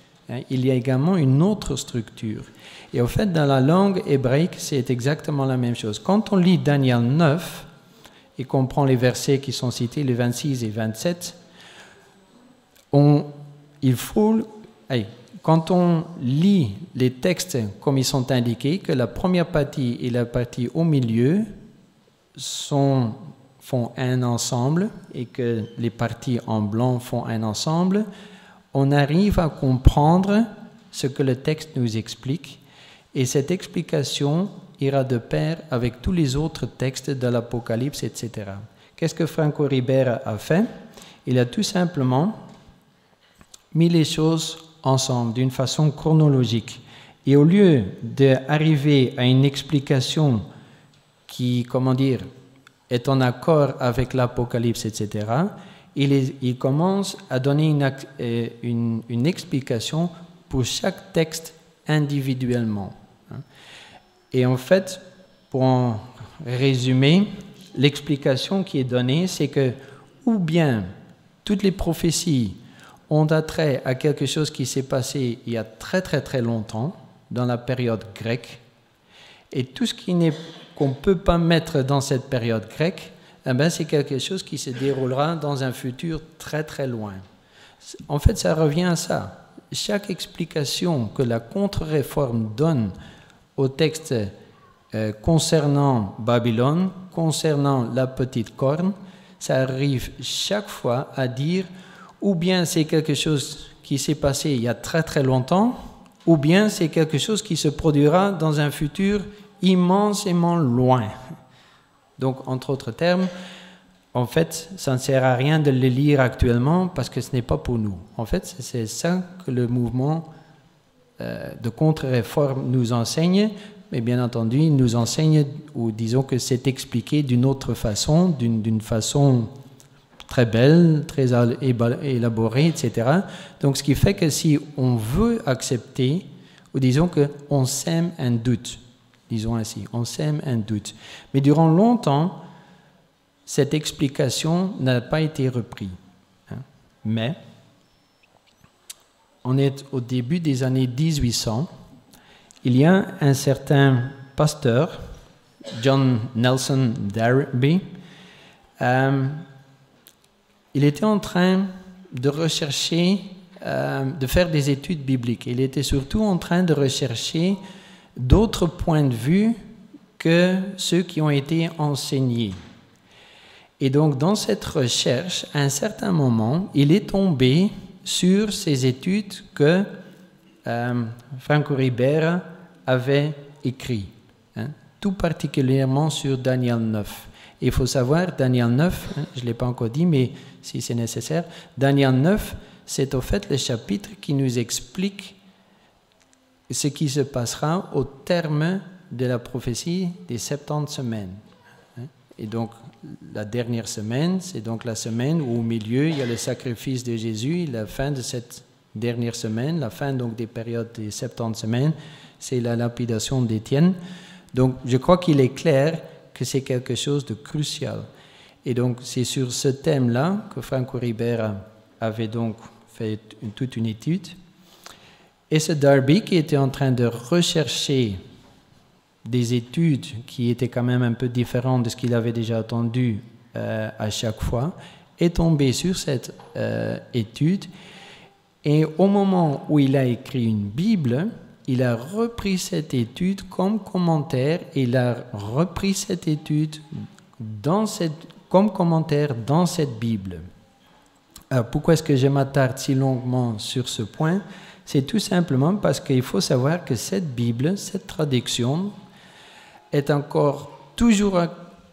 Il y a également une autre structure. Et au fait, dans la langue hébraïque, c'est exactement la même chose. Quand on lit Daniel 9, et qu'on prend les versets qui sont cités, les 26 et 27, quand on lit les textes comme ils sont indiqués, que la première partie et la partie au milieu font un ensemble et que les parties en blanc font un ensemble, on arrive à comprendre ce que le texte nous explique, et cette explication ira de pair avec tous les autres textes de l'Apocalypse, etc. Qu'est-ce que Franco Ribera a fait? Il a tout simplement mis les choses ensemble d'une façon chronologique. Et au lieu d'arriver à une explication qui, est en accord avec l'Apocalypse, etc., il commence à donner une explication pour chaque texte individuellement. Et en fait, pour en résumer, l'explication qui est donnée, c'est que ou bien toutes les prophéties ont attrait à quelque chose qui s'est passé il y a très très très longtemps, dans la période grecque, et tout ce qu'on ne peut pas mettre dans cette période grecque, c'est quelque chose qui se déroulera dans un futur très très loin. En fait, ça revient à ça. Chaque explication que la contre-réforme donne au texte concernant Babylone, concernant la petite corne, ça arrive chaque fois à dire ou bien c'est quelque chose qui s'est passé il y a très très longtemps, ou bien c'est quelque chose qui se produira dans un futur immensément loin. Donc, entre autres termes, en fait, ça ne sert à rien de le lire actuellement parce que ce n'est pas pour nous. En fait, c'est ça que le mouvement de contre-réforme nous enseigne, mais bien entendu, il nous enseigne, ou disons que c'est expliqué d'une autre façon, d'une façon très belle, très élaborée, etc. Donc, ce qui fait que si on veut accepter, ou disons qu'on sème un doute, disons ainsi, on sème un doute. Mais durant longtemps, cette explication n'a pas été reprise. Mais, on est au début des années 1800, il y a un certain pasteur, John Nelson Darby, il était en train de rechercher, de faire des études bibliques. Il était surtout en train de rechercher d'autres points de vue que ceux qui ont été enseignés. Et donc, dans cette recherche, à un certain moment, il est tombé sur ces études que Franco Ribera avait écrites, tout particulièrement sur Daniel 9. Il faut savoir, Daniel 9, je ne l'ai pas encore dit, mais si c'est nécessaire, Daniel 9, c'est au fait le chapitre qui nous explique ce qui se passera au terme de la prophétie des 70 semaines. Et donc, la dernière semaine, c'est donc la semaine où au milieu, il y a le sacrifice de Jésus. La fin de cette dernière semaine, la fin donc des périodes des 70 semaines, c'est la lapidation d'Étienne. Donc, je crois qu'il est clair que c'est quelque chose de crucial. Et donc, c'est sur ce thème-là que Franco Ribera avait donc fait toute une étude. Et ce Darby, qui était en train de rechercher des études qui étaient quand même un peu différentes de ce qu'il avait déjà entendu à chaque fois, est tombé sur cette étude. Et au moment où il a écrit une Bible, il a repris cette étude comme commentaire, et il a repris cette étude comme commentaire dans cette Bible. Alors, pourquoi est-ce que je m'attarde si longuement sur ce point? C'est tout simplement parce qu'il faut savoir que cette Bible, cette traduction, est encore toujours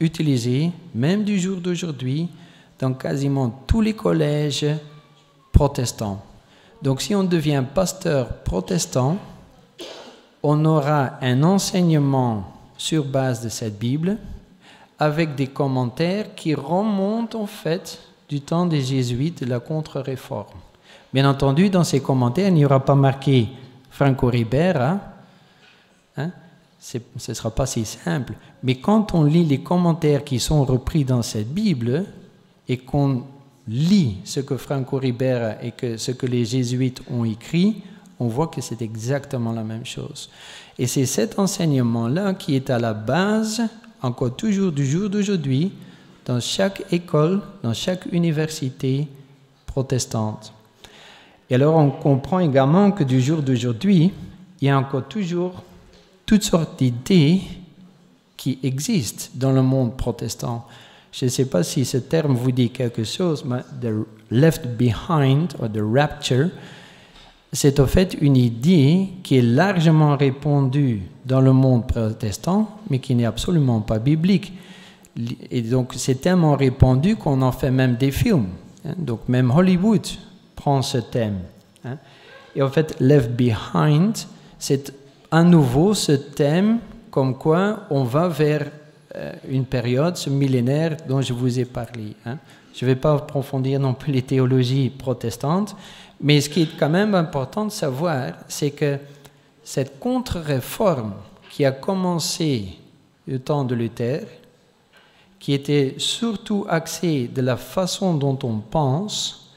utilisée, même du jour d'aujourd'hui, dans quasiment tous les collèges protestants. Donc, si on devient pasteur protestant, on aura un enseignement sur base de cette Bible, avec des commentaires qui remontent en fait du temps des jésuites de la contre-réforme. Bien entendu, dans ces commentaires, il n'y aura pas marqué Franco Ribera. Ce ne sera pas si simple. Mais quand on lit les commentaires qui sont repris dans cette Bible et qu'on lit ce que Franco Ribera et ce que les jésuites ont écrit, on voit que c'est exactement la même chose. Et c'est cet enseignement-là qui est à la base, encore toujours du jour d'aujourd'hui, dans chaque école, dans chaque université protestante. Et alors on comprend également que du jour d'aujourd'hui, il y a encore toujours toutes sortes d'idées qui existent dans le monde protestant. Je ne sais pas si ce terme vous dit quelque chose, mais the left behind, ou the rapture, c'est en fait une idée qui est largement répandue dans le monde protestant, mais qui n'est absolument pas biblique. Et donc c'est tellement répandu qu'on en fait même des films. Donc même Hollywood prend ce thème. Et en fait, left behind, c'est à nouveau ce thème comme quoi on va vers une période, ce millénaire dont je vous ai parlé. Je ne vais pas approfondir non plus les théologies protestantes, mais ce qui est quand même important de savoir, c'est que cette contre-réforme qui a commencé au temps de Luther, qui était surtout axée de la façon dont on pense,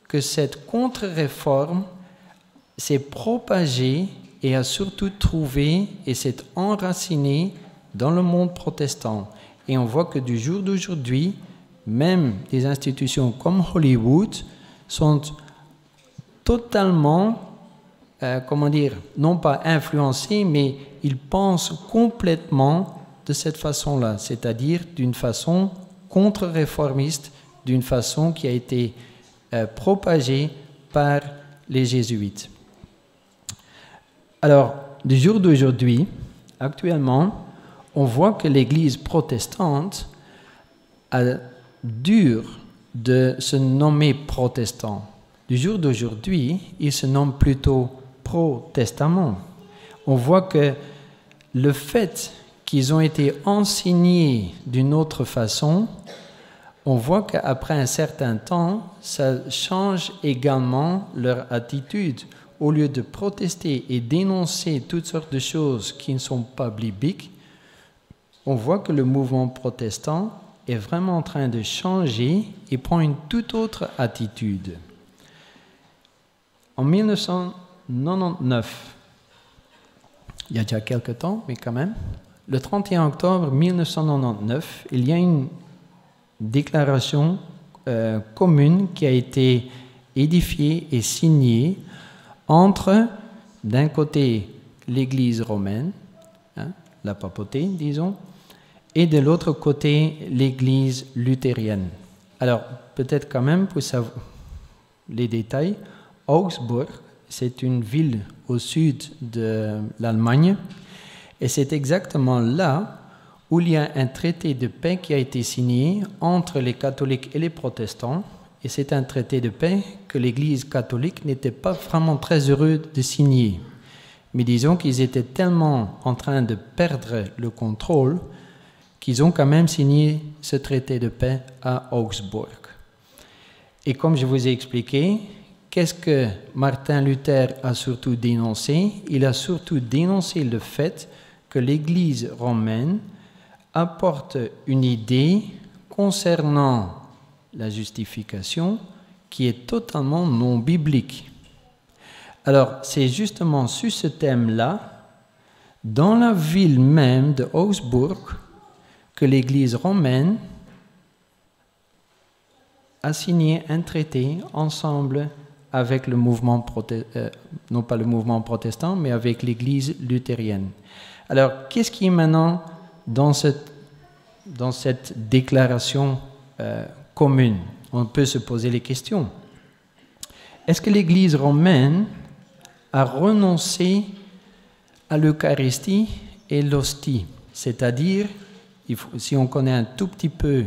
que cette contre-réforme s'est propagée et a surtout trouvé et s'est enracinée dans le monde protestant. Et on voit que du jour d'aujourd'hui, même des institutions comme Hollywood sont totalement, non pas influencées, mais ils pensent complètement de cette façon-là, c'est-à-dire d'une façon contre-réformiste, d'une façon qui a été propagée par les jésuites. Alors, du jour d'aujourd'hui, actuellement, on voit que l'Église protestante a dur de se nommer protestant. Du jour d'aujourd'hui, il se nomme plutôt pro-testament. On voit que le fait qu'ils ont été enseignés d'une autre façon, on voit qu'après un certain temps, ça change également leur attitude. Au lieu de protester et dénoncer toutes sortes de choses qui ne sont pas bibliques, on voit que le mouvement protestant est vraiment en train de changer et prend une toute autre attitude. En 1999, il y a déjà quelque temps, mais quand même, le 31 octobre 1999, il y a une déclaration commune qui a été édifiée et signée entre, d'un côté, l'Église romaine, la papauté, disons, et de l'autre côté, l'Église luthérienne. Alors, peut-être quand même, pour savoir les détails, Augsbourg, c'est une ville au sud de l'Allemagne, et c'est exactement là où il y a un traité de paix qui a été signé entre les catholiques et les protestants, et c'est un traité de paix que l'Église catholique n'était pas vraiment très heureux de signer. Mais disons qu'ils étaient tellement en train de perdre le contrôle qu'ils ont quand même signé ce traité de paix à Augsbourg. Et comme je vous ai expliqué, qu'est-ce que Martin Luther a surtout dénoncé? Il a surtout dénoncé le fait que l'Église romaine apporte une idée concernant la justification qui est totalement non biblique. Alors, c'est justement sur ce thème-là, dans la ville même de Augsbourg, que l'Église romaine a signé un traité ensemble avec le mouvement non pas le mouvement protestant, mais avec l'Église luthérienne. Alors, qu'est-ce qui est maintenant dans cette déclaration commune? On peut se poser les questions. Est-ce que l'Église romaine a renoncé à l'Eucharistie et l'hostie? C'est-à-dire, si on connaît un tout petit peu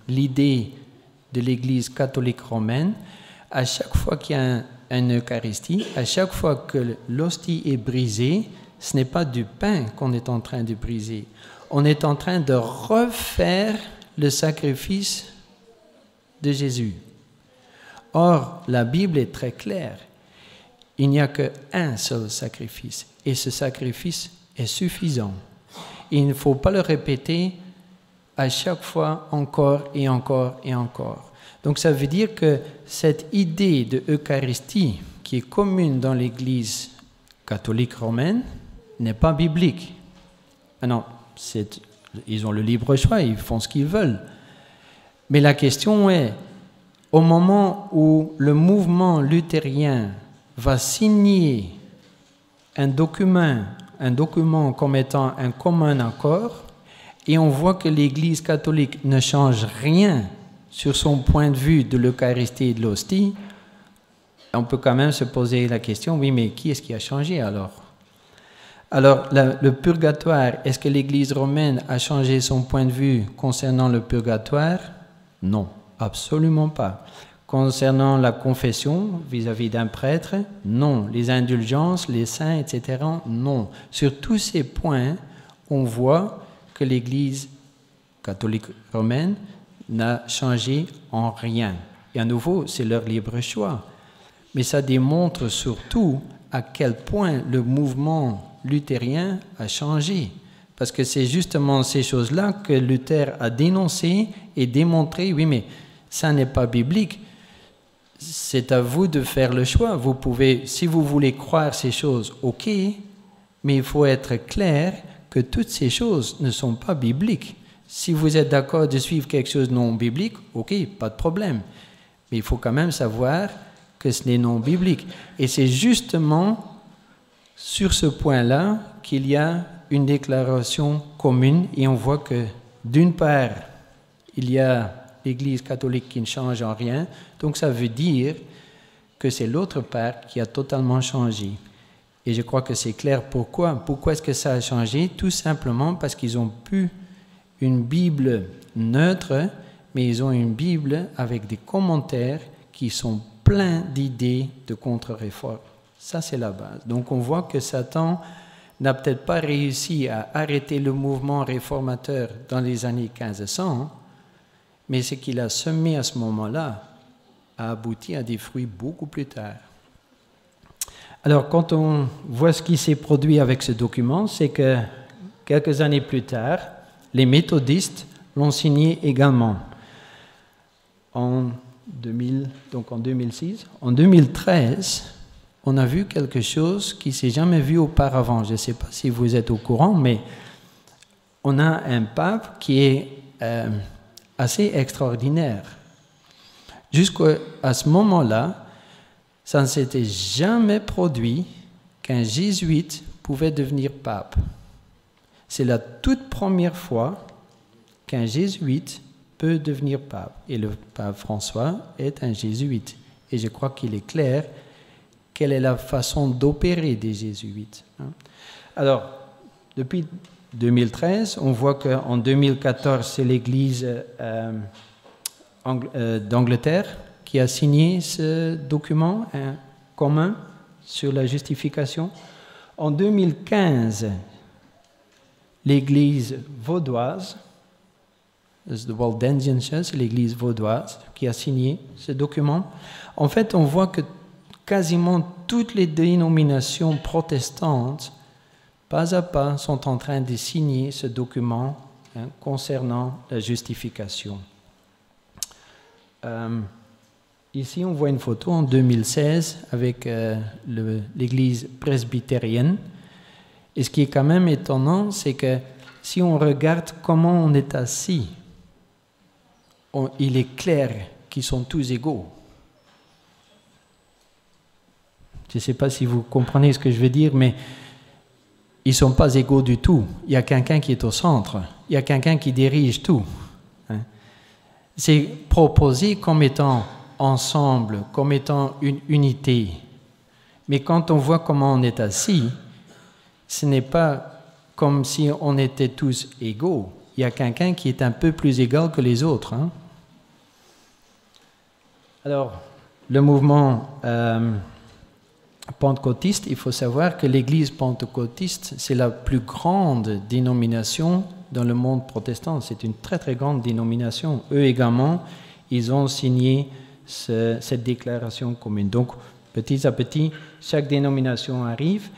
l'idée de l'Église catholique romaine, à chaque fois qu'il y a une Eucharistie, à chaque fois que l'hostie est brisée, ce n'est pas du pain qu'on est en train de briser. On est en train de refaire le sacrifice de Jésus. Or, la Bible est très claire. Il n'y a qu'un seul sacrifice, et ce sacrifice est suffisant. Il ne faut pas le répéter à chaque fois encore et encore et encore. Donc ça veut dire que cette idée de Eucharistie qui est commune dans l'Église catholique romaine n'est pas biblique. Non, ils ont le libre choix, ils font ce qu'ils veulent. Mais la question est, au moment où le mouvement luthérien va signer un document comme étant un commun accord, et on voit que l'Église catholique ne change rien sur son point de vue de l'Eucharistie et de l'hostie, on peut quand même se poser la question, oui, mais qui est-ce qui a changé alors? Alors, le purgatoire, est-ce que l'Église romaine a changé son point de vue concernant le purgatoire? Non, absolument pas. Concernant la confession vis-à-vis d'un prêtre, non. Les indulgences, les saints, etc., non. Sur tous ces points, on voit que l'Église catholique romaine n'a changé en rien. Et à nouveau, c'est leur libre choix. Mais ça démontre surtout à quel point le mouvement luthérien a changé. Parce que c'est justement ces choses-là que Luther a dénoncées et démontré, oui, mais ça n'est pas biblique. C'est à vous de faire le choix. Vous pouvez, si vous voulez croire ces choses, ok, mais il faut être clair que toutes ces choses ne sont pas bibliques. Si vous êtes d'accord de suivre quelque chose de non biblique, ok, pas de problème. Mais il faut quand même savoir que ce n'est non biblique. Et c'est justement sur ce point-là qu'il y a une déclaration commune, et on voit que d'une part, il y a l'Église catholique qui ne change en rien, donc ça veut dire que c'est l'autre part qui a totalement changé. Et je crois que c'est clair pourquoi. Pourquoi est-ce que ça a changé? Tout simplement parce qu'ils ont plus une Bible neutre, mais ils ont une Bible avec des commentaires qui sont pleins d'idées de contre-réforme. Ça, c'est la base. Donc on voit que Satan n'a peut-être pas réussi à arrêter le mouvement réformateur dans les années 1500, mais ce qu'il a semé à ce moment-là a abouti à des fruits beaucoup plus tard. Alors, quand on voit ce qui s'est produit avec ce document, c'est que quelques années plus tard, les méthodistes l'ont signé également. En 2006. En 2013, on a vu quelque chose qui ne s'est jamais vu auparavant. Je ne sais pas si vous êtes au courant, mais on a un pape qui est assez extraordinaire. Jusqu'à ce moment-là, ça ne s'était jamais produit qu'un jésuite pouvait devenir pape. C'est la toute première fois qu'un jésuite peut devenir pape. Et le pape François est un jésuite. Et je crois qu'il est clair quelle est la façon d'opérer des jésuites. Alors, depuis 2013, on voit qu'en 2014, c'est l'Église d'Angleterre qui a signé ce document commun sur la justification. En 2015, l'Église vaudoise, the Waldensian Church, l'Église vaudoise, qui a signé ce document. En fait, on voit que quasiment toutes les dénominations protestantes, pas à pas, sont en train de signer ce document concernant la justification. Ici, on voit une photo en 2016 avec l'Église presbytérienne. Et ce qui est quand même étonnant, c'est que si on regarde comment on est assis, il est clair qu'ils sont tous égaux. Je ne sais pas si vous comprenez ce que je veux dire, mais ils ne sont pas égaux du tout. Il y a quelqu'un qui est au centre. Il y a quelqu'un qui dirige tout. C'est proposé comme étant ensemble, comme étant une unité. Mais quand on voit comment on est assis, ce n'est pas comme si on était tous égaux. Il y a quelqu'un qui est un peu plus égal que les autres. Alors, le mouvement pentecôtiste, il faut savoir que l'Église pentecôtiste, c'est la plus grande dénomination dans le monde protestant. C'est une très très grande dénomination. Eux également, ils ont signé cette déclaration commune. Donc, petit à petit, chaque dénomination arrive.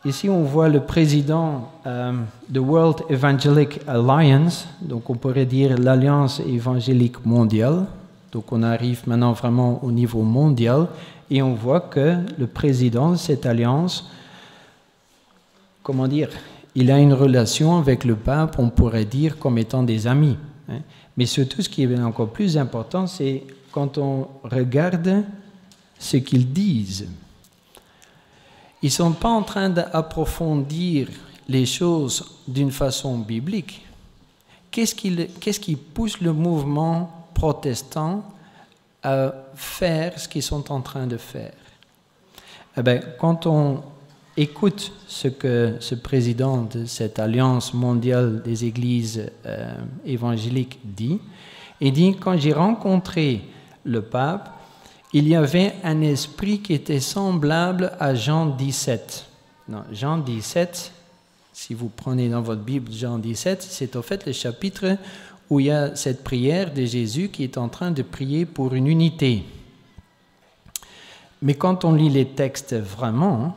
Ici, on voit le président de World Evangelic Alliance, donc on pourrait dire l'Alliance évangélique mondiale. Donc on arrive maintenant vraiment au niveau mondial et on voit que le président de cette alliance, comment dire, il a une relation avec le pape, on pourrait dire, comme étant des amis. Mais surtout, ce qui est encore plus important, c'est quand on regarde ce qu'ils disent. Ils ne sont pas en train d'approfondir les choses d'une façon biblique. Qu'est-ce qui pousse le mouvement protestant à faire ce qu'ils sont en train de faire? Eh bien, quand on écoute ce que ce président de cette alliance mondiale des églises évangéliques dit, il dit, quand j'ai rencontré le pape, il y avait un esprit qui était semblable à Jean 17. Non, Jean 17, si vous prenez dans votre Bible Jean 17, c'est au fait le chapitre où il y a cette prière de Jésus qui est en train de prier pour une unité. Mais quand on lit les textes vraiment,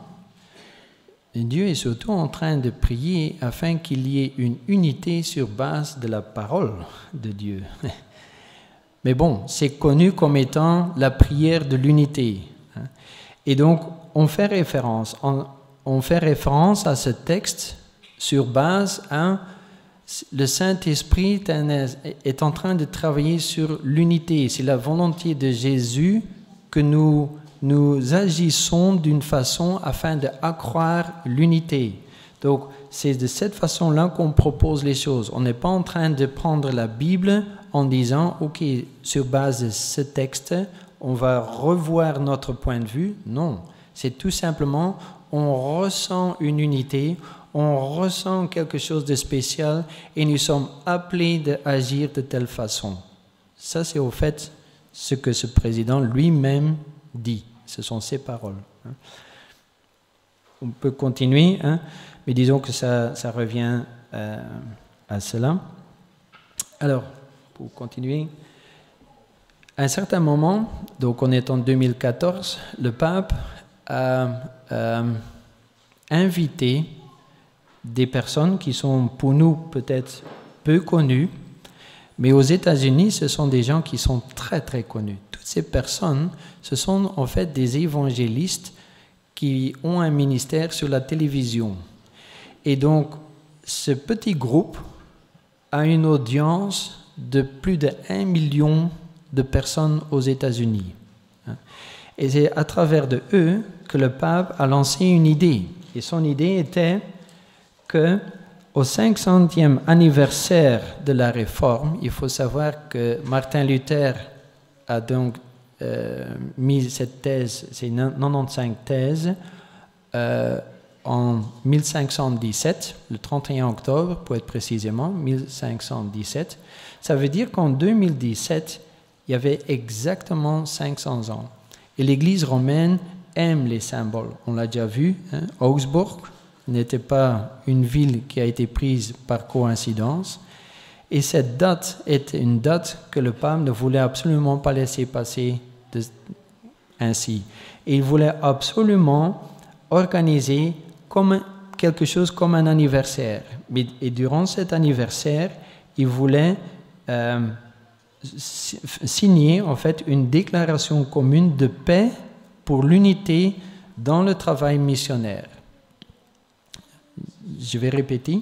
Dieu est surtout en train de prier afin qu'il y ait une unité sur base de la parole de Dieu. Mais bon, c'est connu comme étant la prière de l'unité. Et donc, on fait référence à ce texte sur base à le Saint-Esprit est en train de travailler sur l'unité. C'est la volonté de Jésus que nous agissons d'une façon afin d'accroître l'unité. Donc, c'est de cette façon-là qu'on propose les choses. On n'est pas en train de prendre la Bible en disant, OK, sur base de ce texte, on va revoir notre point de vue. Non, c'est tout simplement, on ressent une unité, on ressent quelque chose de spécial et nous sommes appelés d'agir de telle façon. Ça, c'est au fait ce que ce président lui-même dit. Ce sont ses paroles. On peut continuer, mais disons que ça revient à cela. Alors, pour continuer, à un certain moment, donc on est en 2014, le pape a invité des personnes qui sont pour nous peut-être peu connues, mais aux États-Unis, ce sont des gens qui sont très très connus. Toutes ces personnes, ce sont en fait des évangélistes qui ont un ministère sur la télévision. Et donc, ce petit groupe a une audience de plus de 1 million de personnes aux États-Unis. Et c'est à travers de eux que le pape a lancé une idée. Et son idée était que au 500e anniversaire de la Réforme, il faut savoir que Martin Luther a donc mis cette thèse, c'est 95 thèses, en 1517, le 31 octobre, pour être précisément, 1517. Ça veut dire qu'en 2017, il y avait exactement 500 ans. Et l'Église romaine aime les symboles. On l'a déjà vu, Augsbourg n'était pas une ville qui a été prise par coïncidence. Et cette date est une date que le pape ne voulait absolument pas laisser passer ainsi. Et il voulait absolument organiser comme quelque chose comme un anniversaire. Et durant cet anniversaire, il voulait signer en fait une déclaration commune de paix pour l'unité dans le travail missionnaire. Je vais répéter.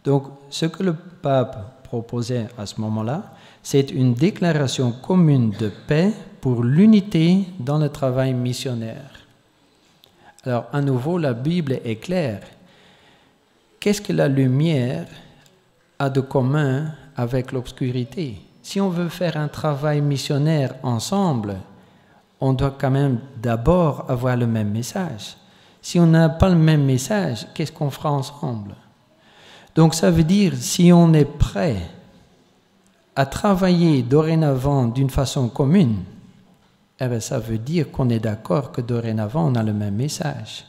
Donc, ce que le pape proposait à ce moment-là, c'est une déclaration commune de paix pour l'unité dans le travail missionnaire. Alors, à nouveau, la Bible est claire. Qu'est-ce que la lumière a de commun avec l'obscurité? Si on veut faire un travail missionnaire ensemble, on doit quand même d'abord avoir le même message. Si on n'a pas le même message, qu'est-ce qu'on fera ensemble? Donc ça veut dire, si on est prêt à travailler dorénavant d'une façon commune, eh bien, ça veut dire qu'on est d'accord que dorénavant on a le même message.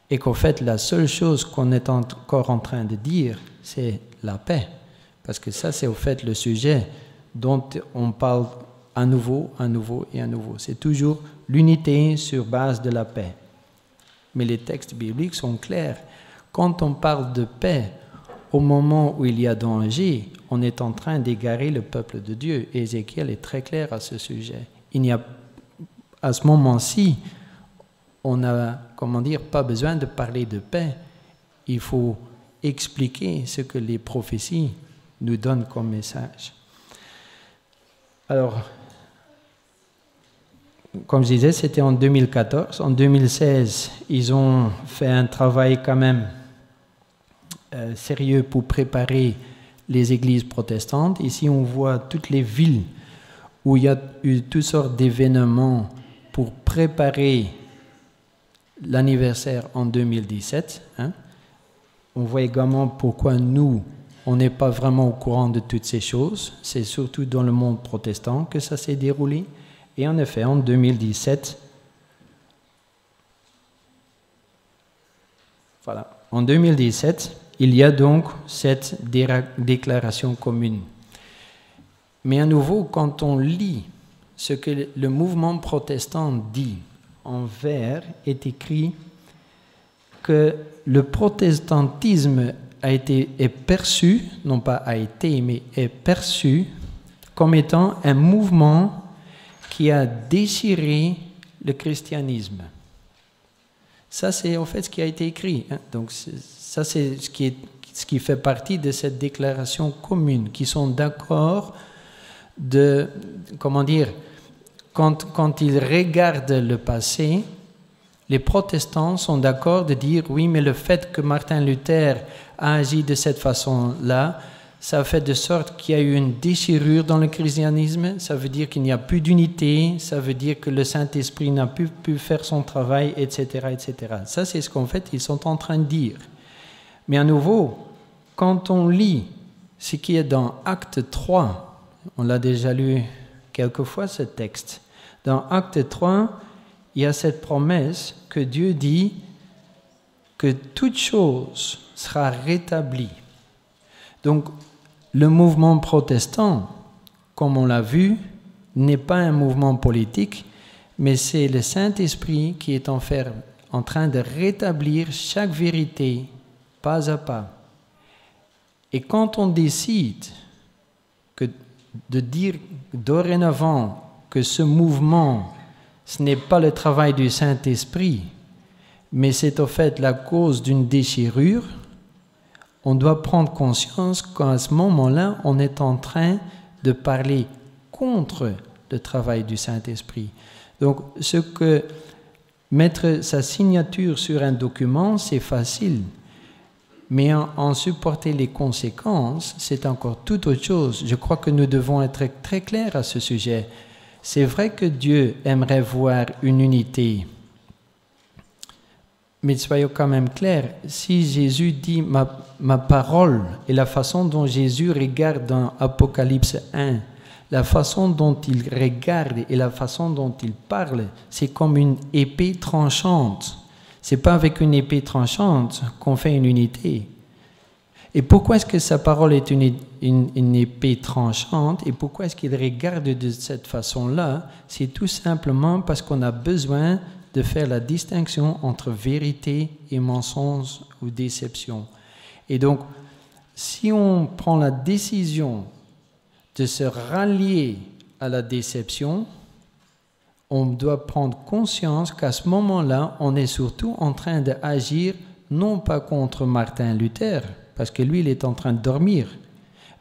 Et qu'en fait, la seule chose qu'on est encore en train de dire, c'est la paix. Parce que ça, c'est au fait le sujet dont on parle à nouveau, à nouveau et à nouveau. C'est toujours l'unité sur base de la paix. Mais les textes bibliques sont clairs. Quand on parle de paix, au moment où il y a danger, on est en train d'égarer le peuple de Dieu. Et Ézéchiel est très clair à ce sujet. Il n'y a, à ce moment-ci, on n'a, pas besoin de parler de paix. Il faut expliquer ce que les prophéties nous donnent comme message. Alors, comme je disais, c'était en 2014. En 2016, ils ont fait un travail quand même sérieux pour préparer les églises protestantes. Ici, on voit toutes les villes où il y a eu toutes sortes d'événements pour préparer l'anniversaire en 2017. On voit également pourquoi nous, on n'est pas vraiment au courant de toutes ces choses. C'est surtout dans le monde protestant que ça s'est déroulé. Et en effet, en 2017, en 2017, il y a donc cette déclaration commune. Mais à nouveau, quand on lit ce que le mouvement protestant dit en vers, est écrit que le protestantisme est perçu, non pas a été, mais est perçu comme étant un mouvement qui a déchiré le christianisme. Ça, c'est en fait ce qui a été écrit. Donc, ça, c'est ce qui fait partie de cette déclaration commune, qui sont d'accord de, quand ils regardent le passé, les protestants sont d'accord de dire, oui, mais le fait que Martin Luther a agi de cette façon-là, ça fait de sorte qu'il y a eu une déchirure dans le christianisme, ça veut dire qu'il n'y a plus d'unité, ça veut dire que le Saint-Esprit n'a plus pu faire son travail, etc., etc. Ça, c'est ce qu'en fait, ils sont en train de dire. Mais à nouveau, quand on lit ce qui est dans Acte 3, on l'a déjà lu quelques fois ce texte, dans Acte 3, il y a cette promesse que Dieu dit que toute chose sera rétablie. Donc, le mouvement protestant, comme on l'a vu, n'est pas un mouvement politique, mais c'est le Saint-Esprit qui est en train de rétablir chaque vérité, pas à pas. Et quand on décide de dire dorénavant que ce mouvement, ce n'est pas le travail du Saint-Esprit, mais c'est au fait la cause d'une déchirure, on doit prendre conscience qu'à ce moment-là, on est en train de parler contre le travail du Saint-Esprit. Donc, mettre sa signature sur un document, c'est facile, mais en supporter les conséquences, c'est encore toute autre chose. Je crois que nous devons être très clairs à ce sujet. C'est vrai que Dieu aimerait voir une unité, mais soyons quand même clairs, si Jésus dit ma parole et la façon dont Jésus regarde dans Apocalypse 1, la façon dont il regarde et la façon dont il parle, c'est comme une épée tranchante. Ce n'est pas avec une épée tranchante qu'on fait une unité. Et pourquoi est-ce que sa parole est une épée tranchante et pourquoi est-ce qu'il regarde de cette façon-là? C'est tout simplement parce qu'on a besoin de faire la distinction entre vérité et mensonge ou déception. Et donc, si on prend la décision de se rallier à la déception, on doit prendre conscience qu'à ce moment-là, on est surtout en train d'agir non pas contre Martin Luther, parce que lui, il est en train de dormir,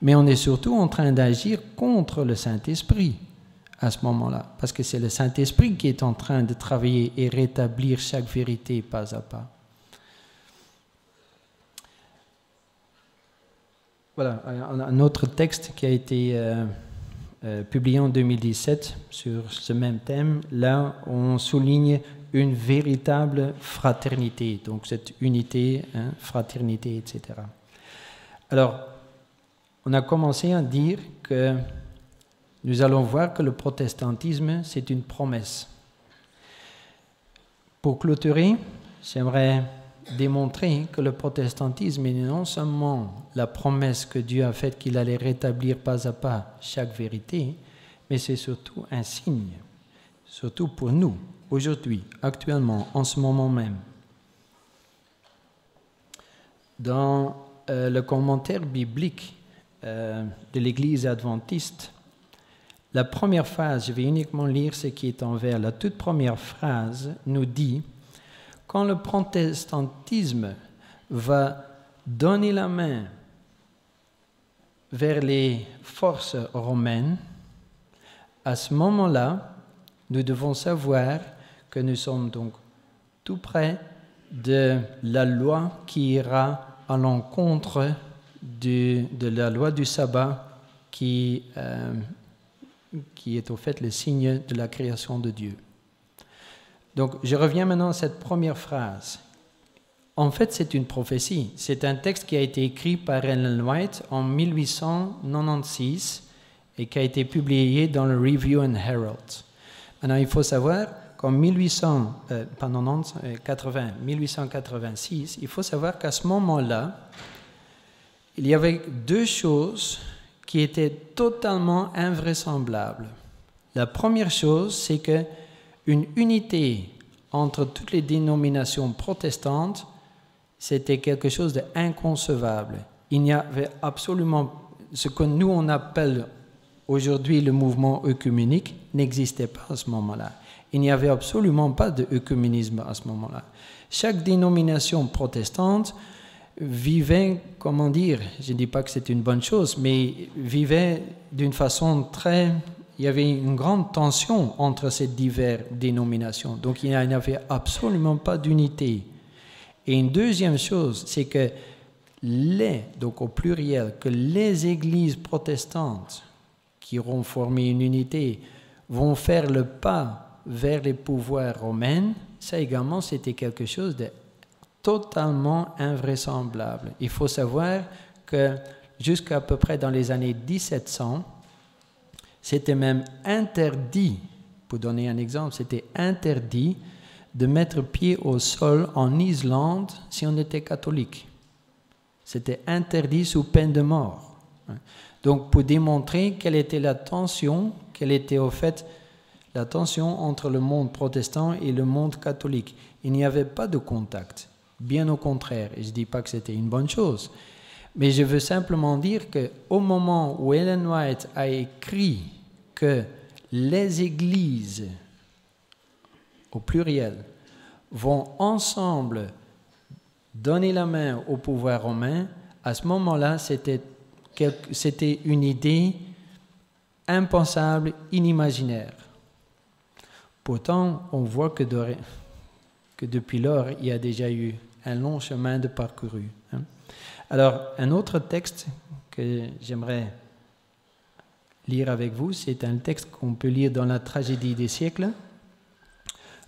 mais on est surtout en train d'agir contre le Saint-Esprit à ce moment-là, parce que c'est le Saint-Esprit qui est en train de travailler et rétablir chaque vérité pas à pas. Voilà, un autre texte qui a été publié en 2017 sur ce même thème. Là, on souligne une véritable fraternité, donc cette unité, fraternité, etc. Alors, on a commencé à dire que nous allons voir que le protestantisme, c'est une promesse. Pour clôturer, j'aimerais démontrer que le protestantisme est non seulement la promesse que Dieu a faite qu'il allait rétablir pas à pas chaque vérité, mais c'est surtout un signe, surtout pour nous, aujourd'hui, actuellement, en ce moment même. Dans le commentaire biblique de l'Église adventiste, la première phrase, je vais uniquement lire ce qui est en vert, la toute première phrase nous dit « Quand le protestantisme va donner la main vers les forces romaines, à ce moment-là, nous devons savoir que nous sommes donc tout près de la loi qui ira à l'encontre de la loi du sabbat qui est au fait le signe de la création de Dieu. » Donc, je reviens maintenant à cette première phrase. En fait, c'est une prophétie. C'est un texte qui a été écrit par Ellen White en 1896 et qui a été publié dans le Review and Herald. Maintenant, il faut savoir qu'en 1886, il faut savoir qu'à ce moment-là, il y avait deux choses qui étaient totalement invraisemblables. La première chose, c'est qu'une unité entre toutes les dénominations protestantes, c'était quelque chose d'inconcevable. Il n'y avait absolument, ce que nous on appelle aujourd'hui le mouvement œcuménique, n'existait pas à ce moment-là. Il n'y avait absolument pas d'œcuménisme à ce moment-là. Chaque dénomination protestante vivait, comment dire, je ne dis pas que c'est une bonne chose, mais vivait d'une façon très... Il y avait une grande tension entre ces diverses dénominations. Donc, il n'y avait absolument pas d'unité. Et une deuxième chose, c'est que donc au pluriel, que les églises protestantes qui auront formé une unité vont faire le pas vers les pouvoirs romains, ça également, c'était quelque chose de totalement invraisemblable. Il faut savoir que jusqu'à peu près dans les années 1700, c'était même interdit, pour donner un exemple, c'était interdit de mettre pied au sol en Islande si on était catholique. C'était interdit sous peine de mort. Donc, pour démontrer quelle était la tension, quelle était au fait la tension entre le monde protestant et le monde catholique. Il n'y avait pas de contact, bien au contraire. Et je ne dis pas que c'était une bonne chose, mais je veux simplement dire qu'au moment où Ellen White a écrit que les églises, au pluriel, vont ensemble donner la main au pouvoir romain, à ce moment-là, c'était une idée impensable, inimaginaire. Pourtant, on voit que depuis lors, il y a déjà eu un long chemin de parcouru. Alors, un autre texte que j'aimerais lire avec vous, c'est un texte qu'on peut lire dans la Tragédie des siècles.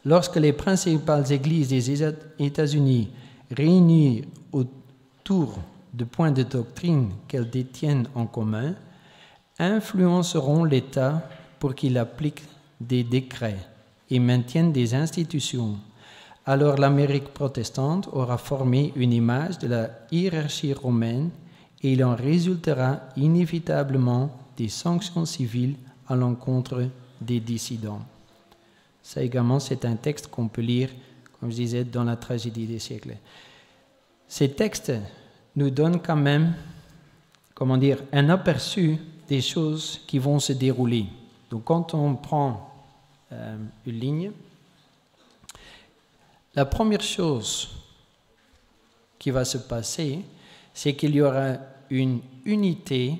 Lorsque les principales églises des États-Unis réunies autour de points de doctrine qu'elles détiennent en commun, influenceront l'État pour qu'il applique des décrets et maintienne des institutions, alors l'Amérique protestante aura formé une image de la hiérarchie romaine et il en résultera inévitablement des sanctions civiles à l'encontre des dissidents. Ça également, c'est un texte qu'on peut lire, comme je disais, dans la Tragédie des siècles. Ces textes nous donnent quand même, comment dire, un aperçu des choses qui vont se dérouler. Donc, quand on prend une ligne, la première chose qui va se passer, c'est qu'il y aura une unité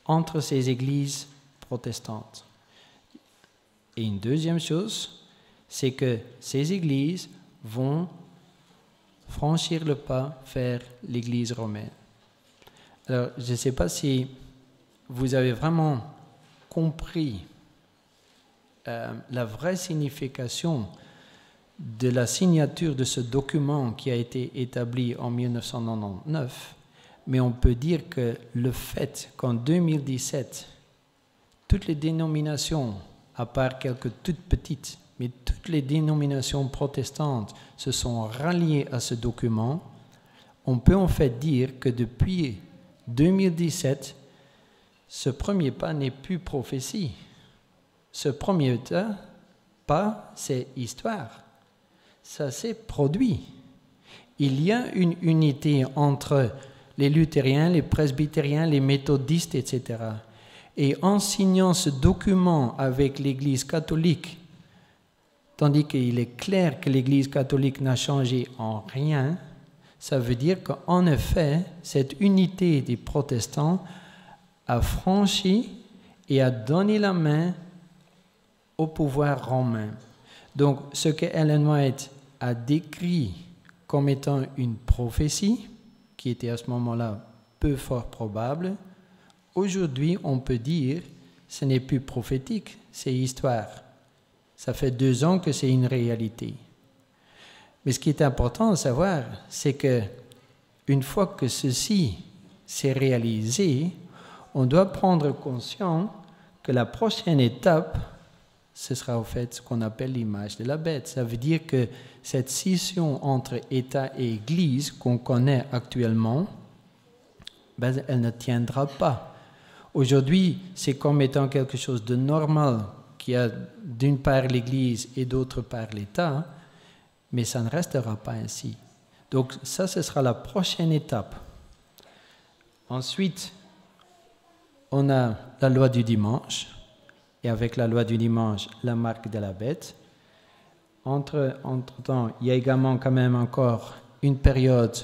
entre ces églises protestantes. Et une deuxième chose, c'est que ces églises vont franchir le pas vers l'église romaine. Alors, je ne sais pas si vous avez vraiment compris la vraie signification de la signature de ce document qui a été établi en 1999, mais on peut dire que le fait qu'en 2017, toutes les dénominations, à part quelques toutes petites, mais toutes les dénominations protestantes se sont ralliées à ce document, on peut en fait dire que depuis 2017, ce premier pas n'est plus prophétie. Ce premier pas, c'est histoire. Ça s'est produit. Il y a une unité entre les luthériens, les presbytériens, les méthodistes, etc. Et en signant ce document avec l'Église catholique, tandis qu'il est clair que l'Église catholique n'a changé en rien, ça veut dire qu'en effet, cette unité des protestants a franchi et a donné la main au pouvoir romain. Donc, ce que Ellen White a décrit comme étant une prophétie, qui était à ce moment-là peu fort probable, aujourd'hui, on peut dire ce n'est plus prophétique, c'est histoire. Ça fait 2 ans que c'est une réalité. Mais ce qui est important à savoir, c'est que une fois que ceci s'est réalisé, on doit prendre conscience que la prochaine étape, ce sera au fait ce qu'on appelle l'image de la bête. Ça veut dire que cette scission entre État et Église qu'on connaît actuellement, ben, elle ne tiendra pas. Aujourd'hui, c'est comme étant quelque chose de normal qu'il y a d'une part l'Église et d'autre part l'État, mais ça ne restera pas ainsi. Donc ça, ce sera la prochaine étape. Ensuite, on a la loi du dimanche, et avec la loi du dimanche, la marque de la bête. Entre-temps, il y a également quand même encore une période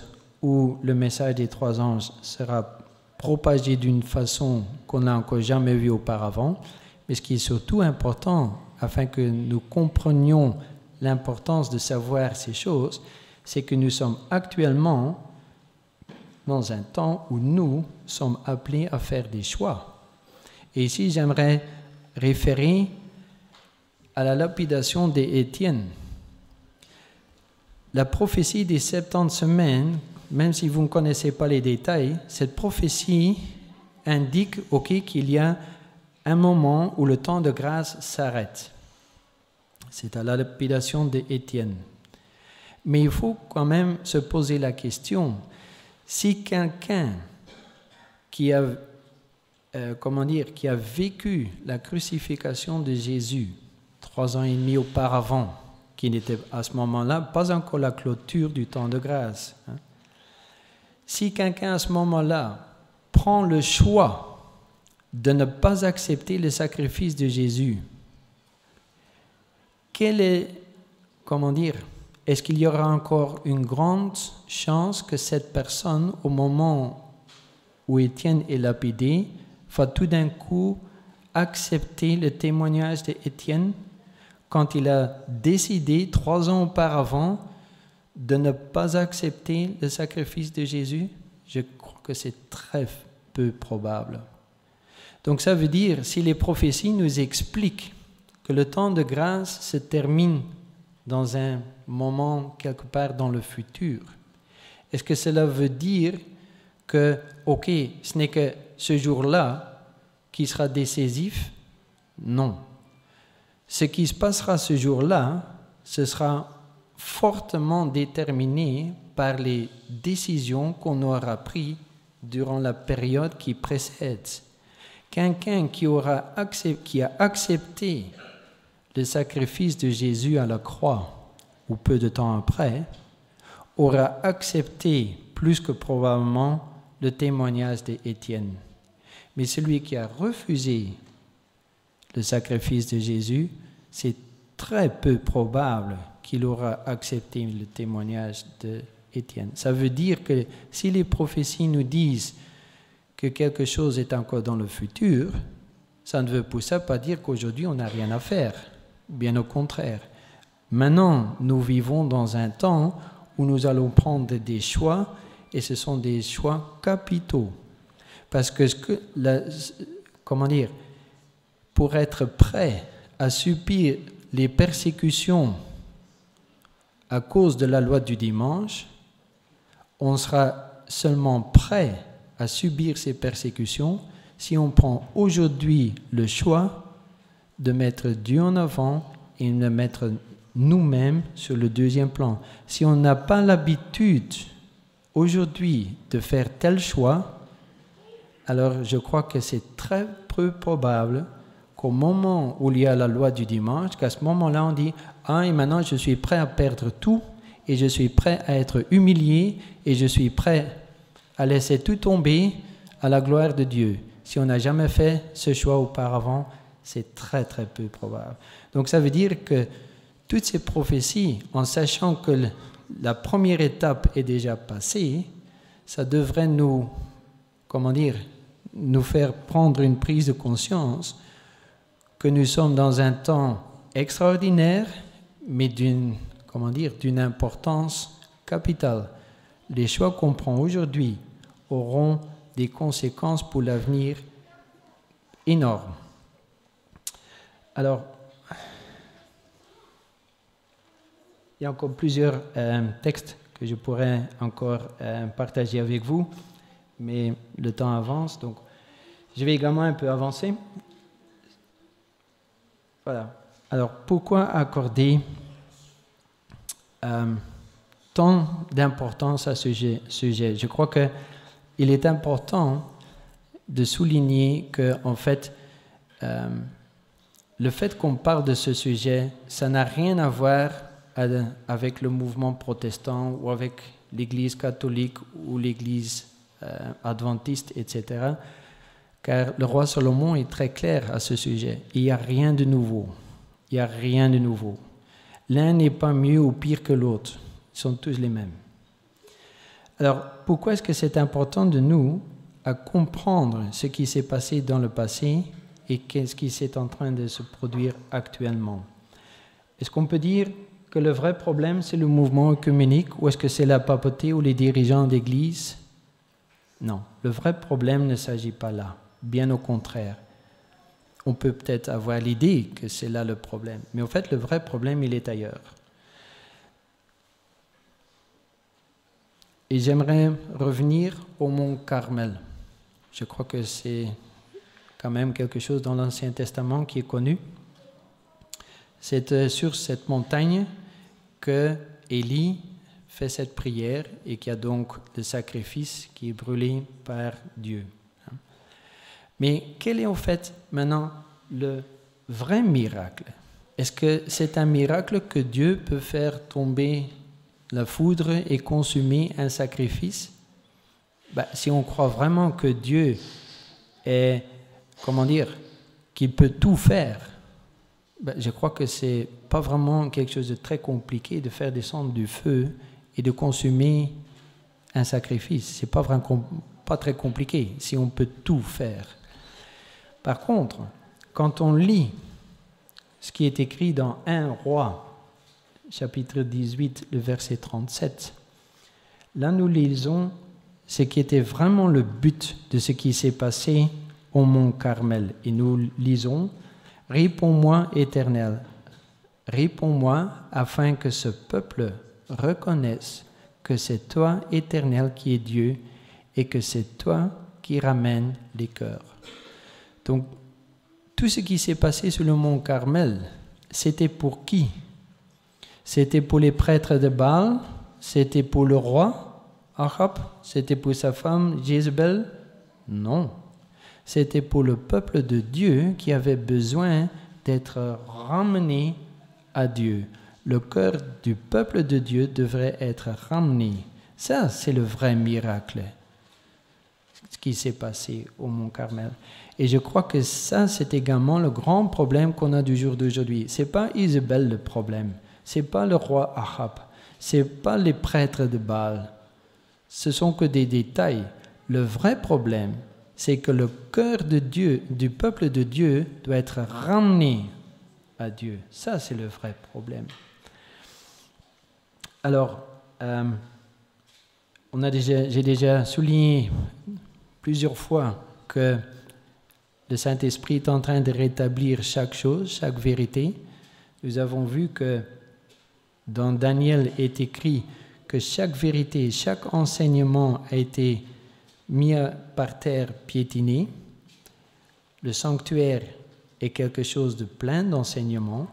où le message des 3 anges sera propagé d'une façon qu'on n'a encore jamais vue auparavant. Mais ce qui est surtout important, afin que nous comprenions l'importance de savoir ces choses, c'est que nous sommes actuellement dans un temps où nous sommes appelés à faire des choix. Et ici, j'aimerais référer à la lapidation d'Étienne. La prophétie des 70 semaines, même si vous ne connaissez pas les détails, cette prophétie indique qu'il y a un moment où le temps de grâce s'arrête. C'est à la lapidation d'Étienne. Mais il faut quand même se poser la question, si quelqu'un qui a vécu la crucifixion de Jésus 3 ans et demi auparavant, qui n'était à ce moment-là pas encore la clôture du temps de grâce. Si quelqu'un à ce moment-là prend le choix de ne pas accepter le sacrifice de Jésus, est-ce qu'il y aura encore une grande chance que cette personne, au moment où Étienne est lapidé, va tout d'un coup accepter le témoignage d'Étienne quand il a décidé 3 ans auparavant de ne pas accepter le sacrifice de Jésus? Je crois que c'est très peu probable. Donc ça veut dire, si les prophéties nous expliquent que le temps de grâce se termine dans un moment quelque part dans le futur, est-ce que cela veut dire que, ce n'est que ce jour-là qui sera décisif? Non. Ce qui se passera ce jour-là, ce sera fortement déterminé par les décisions qu'on aura prises durant la période qui précède. Quelqu'un qui a accepté le sacrifice de Jésus à la croix, ou peu de temps après, aura accepté plus que probablement le témoignage d'Étienne. Mais celui qui a refusé le sacrifice de Jésus, c'est très peu probable qu'il aura accepté le témoignage d'Étienne. Ça veut dire que si les prophéties nous disent que quelque chose est encore dans le futur, ça ne veut pour ça pas dire qu'aujourd'hui on n'a rien à faire. Bien au contraire. Maintenant, nous vivons dans un temps où nous allons prendre des choix, et ce sont des choix capitaux. Parce que pour être prêt à subir les persécutions à cause de la loi du dimanche, on sera seulement prêt à subir ces persécutions si on prend aujourd'hui le choix de mettre Dieu en avant et de mettre nous-mêmes sur le deuxième plan. Si on n'a pas l'habitude aujourd'hui de faire tel choix, alors je crois que c'est très peu probable qu'au moment où il y a la loi du dimanche, qu'à ce moment-là on dit « Ah, et maintenant je suis prêt à perdre tout, et je suis prêt à être humilié, et je suis prêt à laisser tout tomber à la gloire de Dieu. » Si on n'a jamais fait ce choix auparavant, c'est très très peu probable. Donc ça veut dire que toutes ces prophéties, en sachant que la première étape est déjà passée, ça devrait nous, nous faire prendre une prise de conscience que nous sommes dans un temps extraordinaire, mais d'une importance capitale. Les choix qu'on prend aujourd'hui auront des conséquences pour l'avenir énormes. Alors, il y a encore plusieurs textes que je pourrais encore partager avec vous, mais le temps avance, donc je vais également un peu avancer. Voilà. Alors, pourquoi accorder tant d'importance à ce sujet? Je crois qu'il est important de souligner que, en fait, le fait qu'on parle de ce sujet, ça n'a rien à voir avec le mouvement protestant ou avec l'Église catholique ou l'Église adventiste, etc. Car le roi Salomon est très clair à ce sujet. Il n'y a rien de nouveau. Il n'y a rien de nouveau. L'un n'est pas mieux ou pire que l'autre. Ils sont tous les mêmes. Alors, pourquoi est-ce que c'est important de nous à comprendre ce qui s'est passé dans le passé et qu'est-ce qui est en train de se produire actuellement? Est-ce qu'on peut dire que le vrai problème, c'est le mouvement œcuménique ou est-ce que c'est la papauté ou les dirigeants d'église? Non, le vrai problème ne s'agit pas là. Bien au contraire. On peut peut-être avoir l'idée que c'est là le problème, mais en fait, le vrai problème, il est ailleurs. Et j'aimerais revenir au mont Carmel. Je crois que c'est quand même quelque chose dans l'Ancien Testament qui est connu. C'est sur cette montagne que Élie fait cette prière et qu'il y a donc le sacrifice qui est brûlé par Dieu. Mais quel est en fait maintenant le vrai miracle? Est-ce que c'est un miracle que Dieu peut faire tomber la foudre et consumer un sacrifice? Si on croit vraiment que Dieu est, qu'il peut tout faire, je crois que c'est pas vraiment quelque chose de très compliqué de faire descendre du feu et de consumer un sacrifice. C'est pas très compliqué si on peut tout faire. Par contre, quand on lit ce qui est écrit dans 1 Roi, chapitre 18, le verset 37, là nous lisons ce qui était vraiment le but de ce qui s'est passé au mont Carmel. Et nous lisons « Réponds-moi, Éternel, réponds-moi afin que ce peuple reconnaisse que c'est toi, Éternel, qui es Dieu et que c'est toi qui ramènes les cœurs. » Donc, tout ce qui s'est passé sur le mont Carmel, c'était pour qui? C'était pour les prêtres de Baal? C'était pour le roi Ahab? C'était pour sa femme Jézabel? Non. C'était pour le peuple de Dieu qui avait besoin d'être ramené à Dieu. Le cœur du peuple de Dieu devrait être ramené. Ça, c'est le vrai miracle, ce qui s'est passé au mont Carmel. Et je crois que ça, c'est également le grand problème qu'on a du jour d'aujourd'hui. Ce n'est pas Isabelle le problème, ce n'est pas le roi Ahab, ce n'est pas les prêtres de Baal. Ce sont que des détails. Le vrai problème, c'est que le cœur de Dieu, du peuple de Dieu, doit être ramené à Dieu. Ça, c'est le vrai problème. Alors, j'ai déjà souligné plusieurs fois que le Saint-Esprit est en train de rétablir chaque chose, chaque vérité. Nous avons vu que dans Daniel est écrit que chaque vérité, chaque enseignement a été mis par terre, piétiné. Le sanctuaire est quelque chose de plein d'enseignements.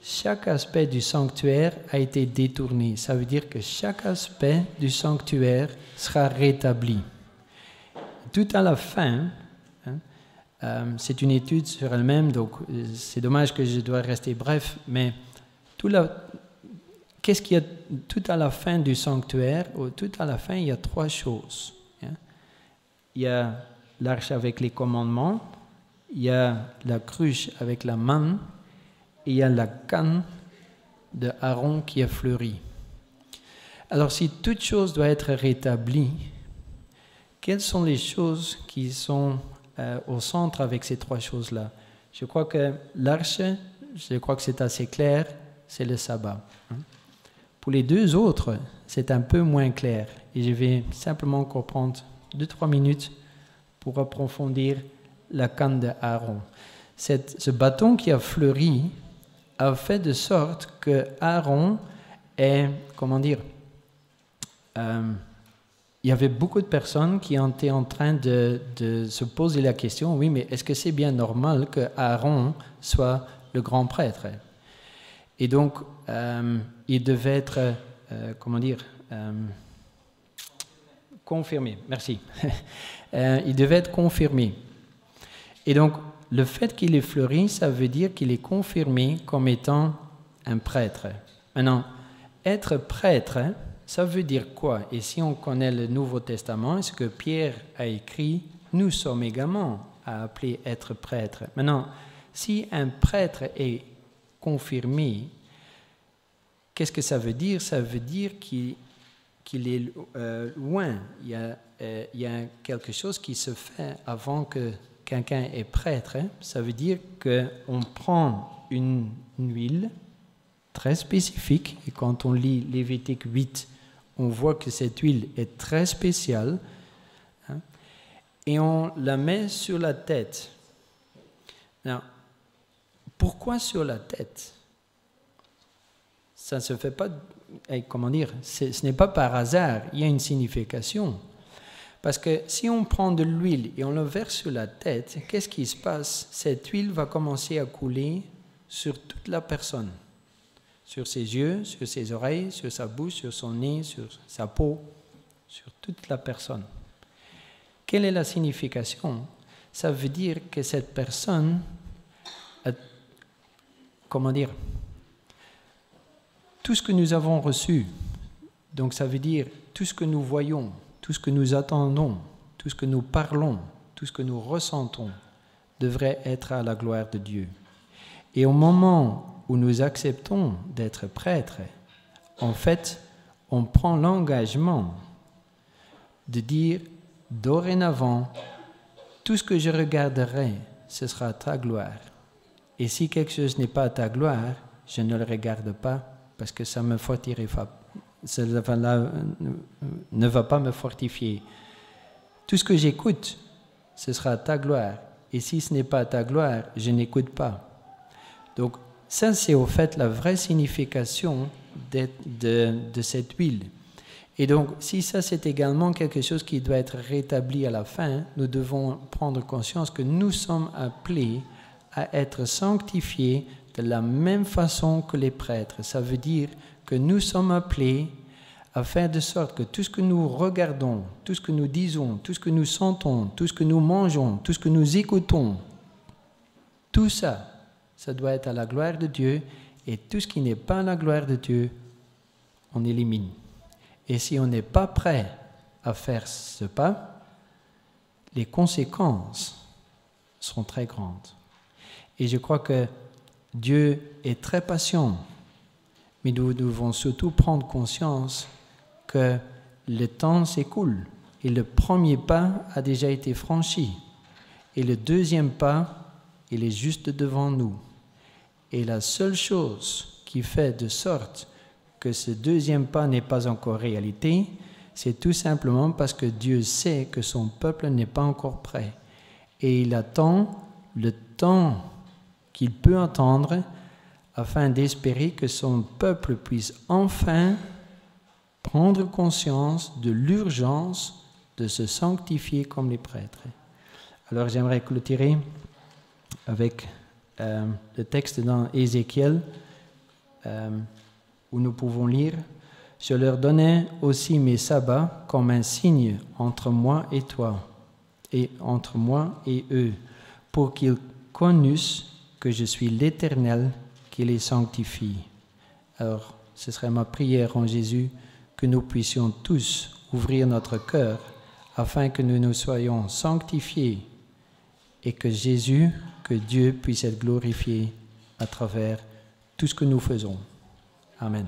Chaque aspect du sanctuaire a été détourné. Ça veut dire que chaque aspect du sanctuaire sera rétabli. tout à la fin, c'est une étude sur elle-même, donc c'est dommage que je dois rester bref, mais qu'est-ce qu'il y a tout à la fin du sanctuaire? Tout à la fin, il y a 3 choses. Il y a l'arche avec les commandements, il y a la cruche avec la manne, et il y a la canne de Aaron qui a fleuri. Alors, si toute chose doit être rétablie, quelles sont les choses qui sont au centre avec ces 3 choses-là? Je crois que l'arche, je crois que c'est assez clair, c'est le sabbat. Pour les 2 autres, c'est un peu moins clair. Et je vais simplement encore prendre 2-3 minutes pour approfondir la canne de Aaron. Ce bâton qui a fleuri a fait de sorte que Aaron est, il y avait beaucoup de personnes qui étaient en train de se poser la question, oui, mais est-ce que c'est bien normal que Aaron soit le grand prêtre? Et donc, il devait être, confirmé. Merci. Il devait être confirmé. Et donc, le fait qu'il ait fleuri, ça veut dire qu'il est confirmé comme étant un prêtre. Maintenant, être prêtre, ça veut dire quoi? Et si on connaît le Nouveau Testament, ce que Pierre a écrit, nous sommes également appelés être prêtres. Maintenant, si un prêtre est confirmé, qu'est-ce que ça veut dire? Ça veut dire qu'il est loin. Il y a quelque chose qui se fait avant que quelqu'un est prêtre. Ça veut dire qu'on prend une huile très spécifique, et quand on lit Lévitique 8, on voit que cette huile est très spéciale, et on la met sur la tête. Alors, pourquoi sur la tête? Ça ne se fait pas, ce n'est pas par hasard, il y a une signification. Parce que si on prend de l'huile et on la verse sur la tête, qu'est-ce qui se passe? Cette huile va commencer à couler sur toute la personne. Sur ses yeux, sur ses oreilles, sur sa bouche, sur son nez, sur sa peau, sur toute la personne. Quelle est la signification? Ça veut dire que cette personne a, tout ce que nous avons reçu, donc ça veut dire tout ce que nous voyons, tout ce que nous attendons, tout ce que nous parlons, tout ce que nous ressentons, devrait être à la gloire de Dieu. Et au moment où nous acceptons d'être prêtres, en fait, on prend l'engagement de dire, dorénavant, tout ce que je regarderai, ce sera à ta gloire. Et si quelque chose n'est pas à ta gloire, je ne le regarde pas parce que ça me fortifie pas. Ça ne va pas me fortifier. Tout ce que j'écoute, ce sera à ta gloire. Et si ce n'est pas à ta gloire, je n'écoute pas. Donc, ça, c'est au fait la vraie signification de cette huile. Et donc, si ça, c'est également quelque chose qui doit être rétabli à la fin, nous devons prendre conscience que nous sommes appelés à être sanctifiés de la même façon que les prêtres. Ça veut dire que nous sommes appelés à faire de sorte que tout ce que nous regardons, tout ce que nous disons, tout ce que nous sentons, tout ce que nous mangeons, tout ce que nous écoutons, tout ça, ça doit être à la gloire de Dieu, et tout ce qui n'est pas à la gloire de Dieu, on élimine. Et si on n'est pas prêt à faire ce pas, les conséquences sont très grandes. Et je crois que Dieu est très patient, mais nous devons surtout prendre conscience que le temps s'écoule et le premier pas a déjà été franchi et le deuxième pas, il est juste devant nous. Et la seule chose qui fait de sorte que ce deuxième pas n'est pas encore réalité, c'est tout simplement parce que Dieu sait que son peuple n'est pas encore prêt. Et il attend le temps qu'il peut attendre afin d'espérer que son peuple puisse enfin prendre conscience de l'urgence de se sanctifier comme les prêtres. Alors j'aimerais clôturer avec le texte dans Ézéchiel où nous pouvons lire « Je leur donnais aussi mes sabbats comme un signe entre moi et toi. et entre moi et eux, pour qu'ils connussent que je suis l'Éternel qui les sanctifie. Alors, ce serait ma prière en Jésus, que nous puissions tous ouvrir notre cœur afin que nous soyons sanctifiés et que Jésus, que Dieu puisse être glorifié à travers tout ce que nous faisons. Amen.